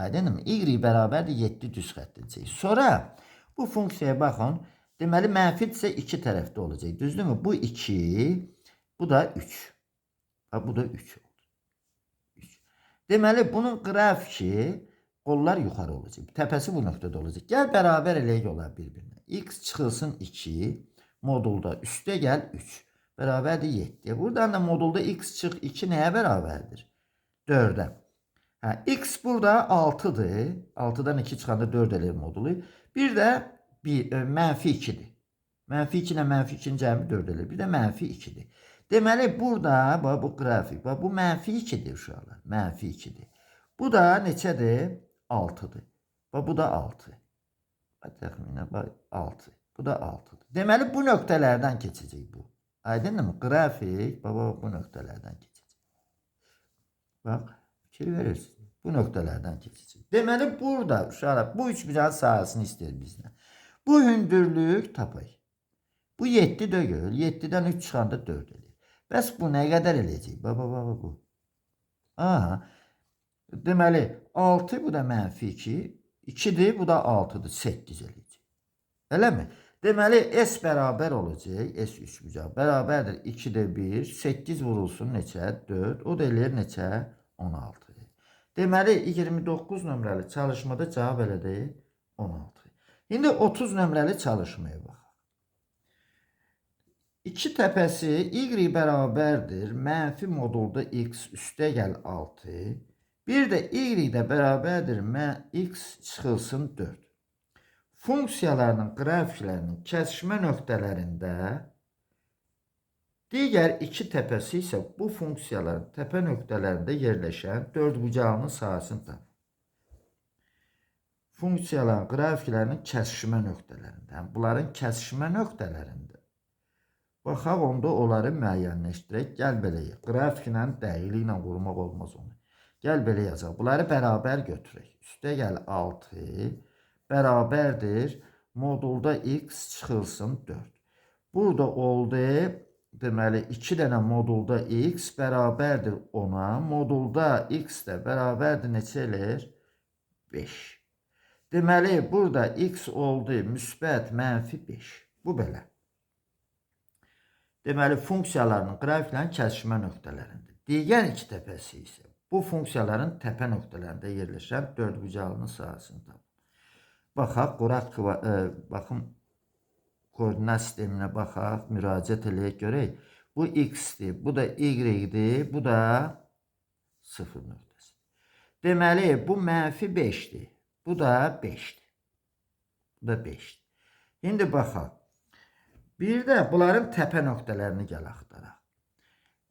A: Aydınmı? Y bərabərdir 7 düz xəttəcək. Sonra bu funksiyaya baxın. Deməli, mənfidirsə 2 tərəfdə olacaq. Düzdürmü? Bu 2, bu da 3. Bu da 3 oldu. 3. Deməli, bunun qrafiki qollar yuxarı olacaq. Təpəsi bu nöqtədə olacaq. Gəl bərabər eləyək onlar bir-birinə. X çıxılsın 2, modulda üstə gəl 3. Bərabərdir 7. Buradan da modulda x çıx 2 nəyə bərabərdir? 4-ə. X burada 6'dır. 6'dan 2 çıxanda 4 eləyir modulu. Bir də -2'dir. -2 ilə -2'nin cəmi 4 eləyir. Bir də -2'dir. Deməli, burada bu qrafik, bu -2'dir uşaqlar. -2'dir. Bu da neçədir? 6'dır. Bu da 6. Təxminən 6. Bu da 6'dır. Deməli, bu nöqtələrdən keçəcək bu. Aydınmı? Qrafik bu nöqtələrdən keçəcək. Bax, fikir verirsiniz. Bu nöqtələrdən keçəcək. Deməli, burada uşaqlar bu üçbucağın sahəsini istəyir bizdən. Bu hündürlük tapayıq. Bu 7 deyil. 7-dən 3 çıxanda 4 eləyir. Bəs bu nə qədər eləyəcək? Bu. Aha. Deməli, 6 bu da -2. 2'dir, bu da 6'dır. 8 eləyəcək. Eləmi? Deməli, S bərabər olacaq. S üçbucağı bərabərdir. 2'də 1. 8 vurulsun neçə? 4. O da eləyir neçə? 16. Deməli, 29 nömrəli çalışmada cavab elədir 16. İndi 30 nömrəli çalışmaya bax. 2 təpəsi y bərabərdir. Mənfi modulda x üstə gəl 6. Bir də y də bərabərdir. X çıxılsın 4. Funksiyalarının qrafiklərinin kəsişmə nöqtələrində digər 2 təpəsi isə bu funksiyaların təpə nöqtələrində yerləşən dördbucağının sahəsini tapın. Funksiyaların qrafiklərinin kəsişmə nöqtələrində. Bunların kəsişmə nöqtələrində. Baxaq, onda onları müəyyənləşdirək. Gəl beləyək. Qrafiklə dəyili ilə qurmaq olmaz onu. Gəl belə yazaq. Bunları bərabər götürək. Üstə gəl 6 bərabərdir. Modulda x çıxılsın 4. Burada oldu. Deməli, 2 dənə modulda x bərabərdir 10'a. Modulda x də bərabərdir neçə eləyir? 5. Deməli, burada x oldu müsbət -5. Bu belə. Deməli, funksiyalarının qrafiklərin kəsişmə nöqtələrində. Digər 2 təpəsi isə bu funksiyaların təpə nöqtələrində yerləşən dördbucağının sahəsini tapın. Baxaq, baxın, koordinat sisteminə baxaq, müraciət eləyək görək. Bu x-dir, bu da y-dir, bu da 0 nöqtəsi. Deməli, bu -5'dir, bu da 5'dir. Bu da 5'dir. İndi baxaq. Bir də bunların təpə nöqtələrini gəl axtaraq.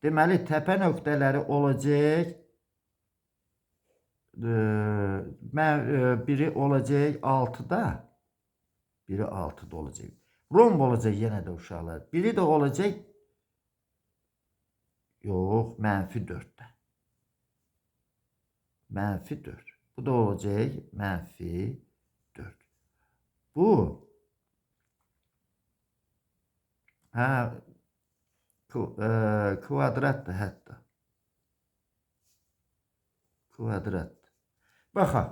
A: Deməli, təpə nöqtələri olacaq. Biri olacaq 6'da. Biri 6'da olacaq. Romb olacaq yenə də uşaqlar. Biri də olacaq. Yox, -4'də. -4. Bu da olacaq -4. Bu kvadratdır hətta. Kvadratdır. Baxaq.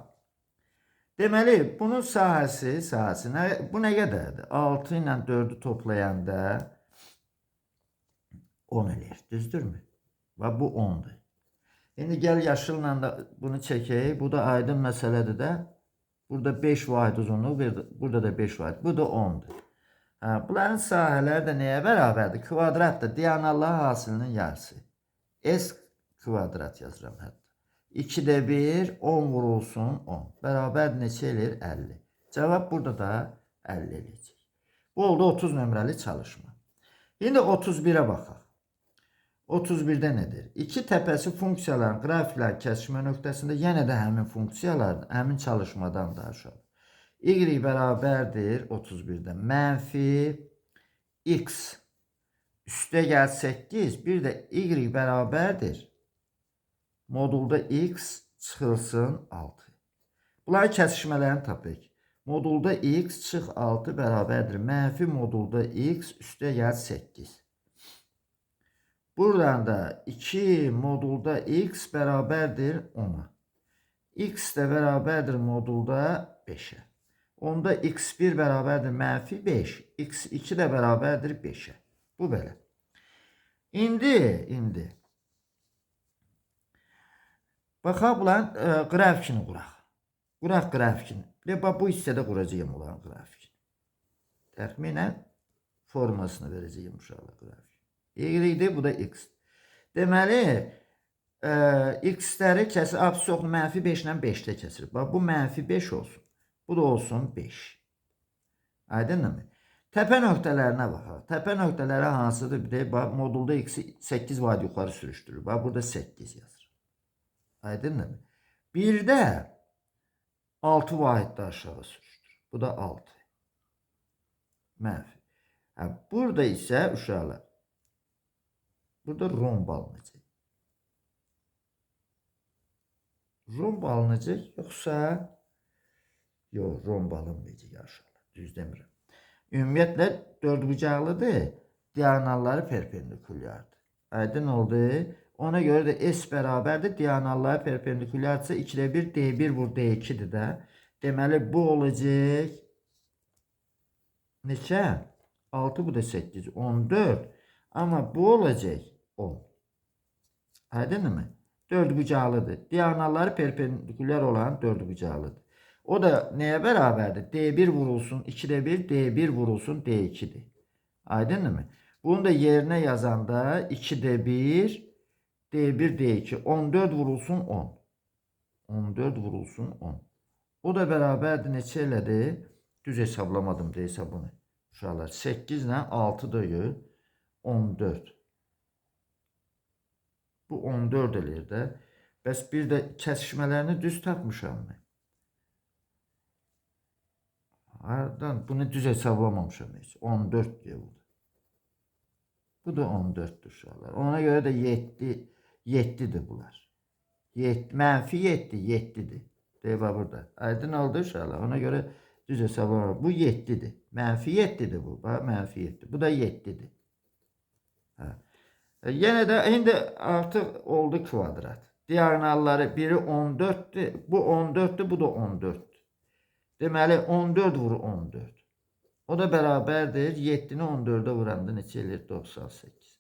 A: Deməli, bunun sahəsi bu nə qədərdir? 6 ilə 4'ü toplayanda 10 eləyir. Düzdürmü? Və bu 10'dur. İndi gəl yaşılla da bunu çəkək. Bu da aydın məsələdir də. Burada 5 vahid uzunluq, burada da 5 vahid. Bu da 10'dur. Bunların sahələri də nəyə bərabərdir? Kvadrat da diagonallar hasilinin yarısı. S kvadrat yazıram hətta. 2'də 1, 10 vurulsun 10. Bərabər neçə eləyir? 50. Cavab burada da 50 eləyəcək. Bu oldu 30 nömrəli çalışma. İndi 31'ə baxaq. 31'də nedir? İki təpəsi funksiyaların qrafiklər kəsişmə nöqtəsində yenə də həmin funksiyaların həmin çalışmadan da aşağı. Y bərabərdir 31'də. Mənfi x üstə gəl 8, bir də y bərabərdir. Modulda x çıxılsın 6. Bunların kəsişmələrini tapıq. Modulda x çıx 6 bərabərdir. Mənfi modulda x üstə gəl 8. Buradan da 2 modulda x bərabərdir 10'a. X də bərabərdir modulda 5'ə. Onda x1 bərabərdir mənfi 5. x2 də bərabərdir 5'ə. Bu belə. İndi baxaq bunların qrafikini quraq. Quraq qrafikini. Bu hissədə quracağım onların qrafikini. Təxminən formasını verəcəyim uşaqlar qrafik. Y-dir, bu da x. Deməli, x-ləri kəsir, absurd mənfi 5 ilə 5'də kəsir. Bax, bu mənfi 5 olsun. Bu da olsun 5. Aydınmı? Təpə nöqtələrinə baxaq. Təpə nöqtələri hansıdır? Bir də modulda x-i 8 vaid yuxarı sürüşdürür. Bax, burada 8 yazır. Aydınmı? Bir də 6 vaiddə aşağı sürüşdürür. Bu da 6. Mənfi. Burada isə uşaqlar, burada romb alınacaq. Romb alınacaq, yoxsa yox, romb alınmayacaq aşağıda. Düz demirəm. Ümumiyyətlə dördbucaqlıdır, diagonalları perpendikulyardır. Aydın oldu. Ona görə də S bərabərdir, diagonalları perpendikulyarsa 2'də 1, D1 vur D2'dir də. Deməli bu olacaq neçə? 6, bu da 8, 14. Ama bu olacak 10. Aydın mı? Dördbucaqlıdır. Diagonalları perpendiküler olan dördbucaqlıdır. O da neye beraberdir? D1 vurulsun 2'də 1, D1 vurulsun D2'dir. Aydın mı? Bunu da yerine yazanda 2'də 1, D1, D2. 14 vurulsun 10. 14 vurulsun 10. O da beraberdir neçə elədi? Düz hesablamadım da hesabını. Uşaqlar 8 ilə 6 döyür. 14. Bu 14 eləyir də. Bəs bir də kəsişmələrini düz tapmışam mı? Hardan? Bunu düz hesablamamışam heç. 14 diye bu. Bu da 14'dür uşaqlar. Ona görə də 7'dir bunlar. Mənfi 7, 7'dir. Deyib burada. Aydın oldu uşaqlar. Ona görə düz hesablamamışam. Bu 7'dir. Mənfi 7'dir bu. Bax, mənfi 7. Bu da 7'dir. Yenə də indi artıq oldu kvadrat. Diagonalları biri 14'dür. Bu 14'dür, bu da 14'dür. Deməli 14 vur 14. O da bərabərdir. 7'ni 14'ə vuranda neçə eləyir? 98.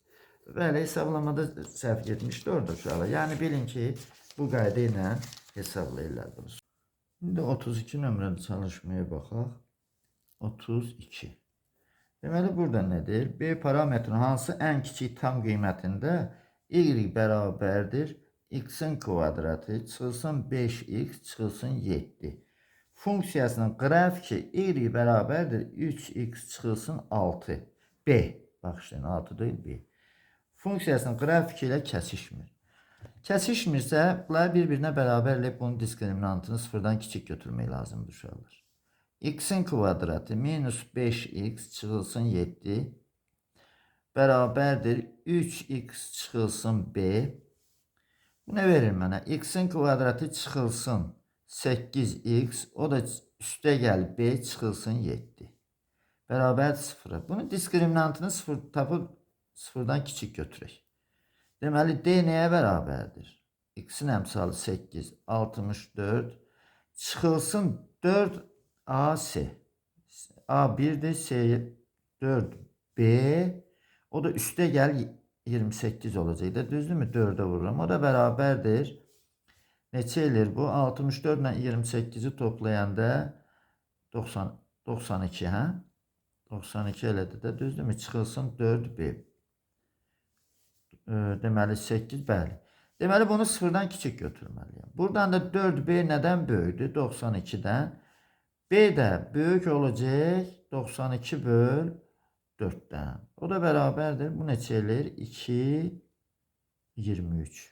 A: Bəli, hesablamada səhv getmişdir uşaqlar. Yəni bilin ki, bu qayda ilə hesablayırlar bunu. İndi 32 nömrəli çalışmaya baxaq. 32. Deməli burada nədir? B parametrinin hansı ən kiçik tam qiymətində y bərabərdir x-in kvadratı çıxılsın 5x çıxılsın 7. Funksiyasının qrafiki y bərabərdir 3x çıxılsın 6. B. Baxışlayın, 6 deyil B. Funksiyasının qrafiki ilə kəsişmir. Kəsişmirsə, bunlar bir-birinə bərabər eləyib bunun diskriminantını sıfırdan kiçik götürmək lazımdır uşaqlar. X'in kvadratı minus 5x çıxılsın 7 bərabərdir 3x çıxılsın b. Bu ne verir mənə? X'in kvadratı çıxılsın 8x, o da üstə gəl b çıxılsın 7. Bərabər 0'a. Bunun diskriminantını 0 tapıb sıfırdan kiçik götürək. Deməli d nəyə bərabərdir? X'in əmsalı 8, 64 çıxılsın 4 AC. A1'de C4 B. O da üste gel 28 olacaq da, düzdürmü? 4'e vururam. O da bərabərdir. Neçə eləyir bu? 64 ilə 28'i toplayanda 92, hə? 92 elədi də, düzdürmü? Çıxılsın 4B. Deməli 8, bəli. Deməli bunu sıfırdan kiçik götürməliyəm. Buradan da 4B nədən böyükdür? 92'dən. B də böyük olacaq 92 böl 4'dən. O da bərabərdir. Bu neçə eləyir? 2, 23.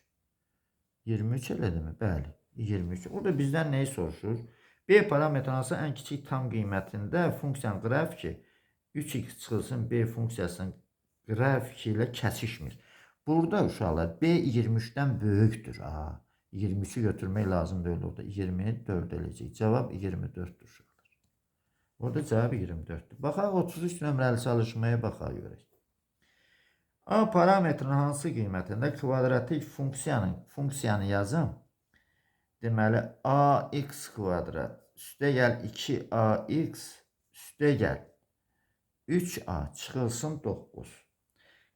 A: 23 elədi mi? Bəli. 23. Orada bizdən neyi soruşur? B parametri hansı ən kiçik tam qiymətində funksiyanın qrafiki 3x çıxılsın B funksiyasının qrafiki ilə kəsişmir. Burada uşaqlar B 23'dən böyükdür. 23'ü götürmək lazım deyil orada. 24 eləyəcək. Cavab 24'dür uşaqlar. Orada cavab 24'dür. Baxaq 33 nömrəli çalışmaya baxaq görək. A parametrinin hansı qiymətində kvadratik funksiyanı yazım. Deməli ax kvadrat üstə gəl 2ax üstə gəl 3a çıxılsın 9.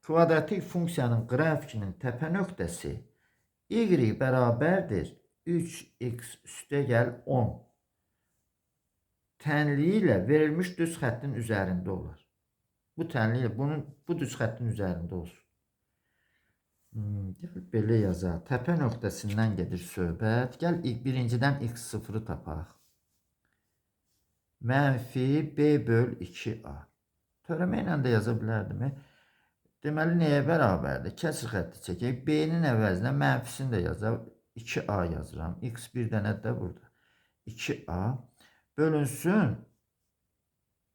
A: Kvadratik funksiyanın qrafikinin təpə nöqtəsi y bərabərdir 3x üstə gəl 10 tənliyi ilə verilmiş düz xəttin üzərində olar. Bu tənliyi ilə bu düz xəttin üzərində olsun. Belə yazaq. Təpə nöqtəsindən gedir söhbət. Gəl birincidən x0'ı tapaq. Mənfi b böl 2a. Törəməklə də yaza bilərdimi? Deməli nəyə bərabərdir? Kəsir xətti çəkək. B-nin əvəzinə mənfisini də yazaq. 2a yazıram. X1 dənə də burada. 2a bölünsün.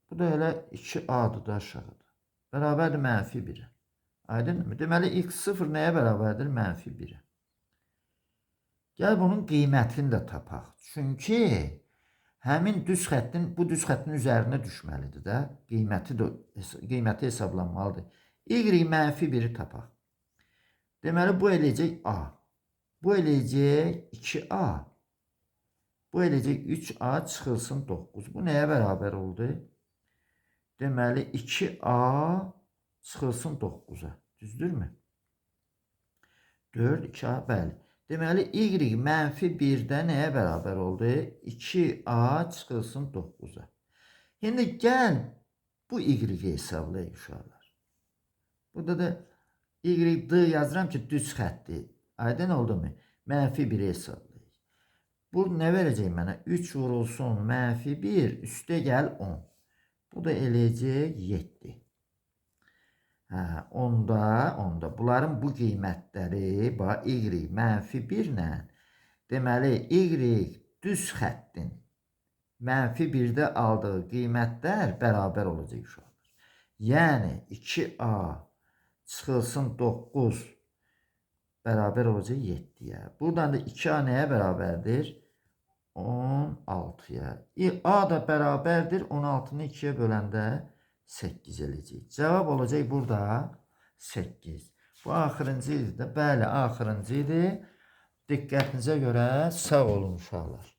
A: Bu da elə 2a-dır da aşağıda. Bərabərdir mənfi 1'e. Aydınmı? Deməli x0 nəyə bərabərdir? Mənfi 1'e. Gəl bunun qiymətini də tapaq. Çünki həmin düz xəttin bu düz xəttin üzərinə düşməlidir də. Qiyməti hesablanmalıdır. Y mənfi 1'i tapaq. Deməli bu eləyəcək a. Bu eləyəcək 2a. Bu eləyəcək 3a çıxılsın 9. Bu nəyə bərabər oldu? Deməli 2a çıxılsın 9'a. Düzdürmü? 4, 2a, bəli. Deməli y mənfi 1'də nəyə bərabər oldu? 2a çıxılsın 9'a. Şimdi gəl bu y hesablayaq uşaqlar. Burada da y d yazıram ki düz xətti. Aydın oldu mu? Mənfi 1'i hesablayaq. Bu nə verəcək mənə? 3 vurulsun mənfi 1 üstə gəl 10. Bu da eləyəcək 7. Onda bunların bu qiymətləri y mənfi 1 ilə deməli y düz xəttin mənfi 1'də aldığı qiymətlər bərabər olacaq uşaqlar. Yəni 2a çıxılsın 9 bərabər olacaq 7'yə. Buradan da 2a nəyə bərabərdir? 16'ya. A da bərabərdir 16'nı 2'yə böləndə 8 eləyəcək. Cavab olacaq burada 8. Bu axırıncı idi də. Bəli, axırıncı idi. Diqqətinizə görə sağ olun uşaqlar.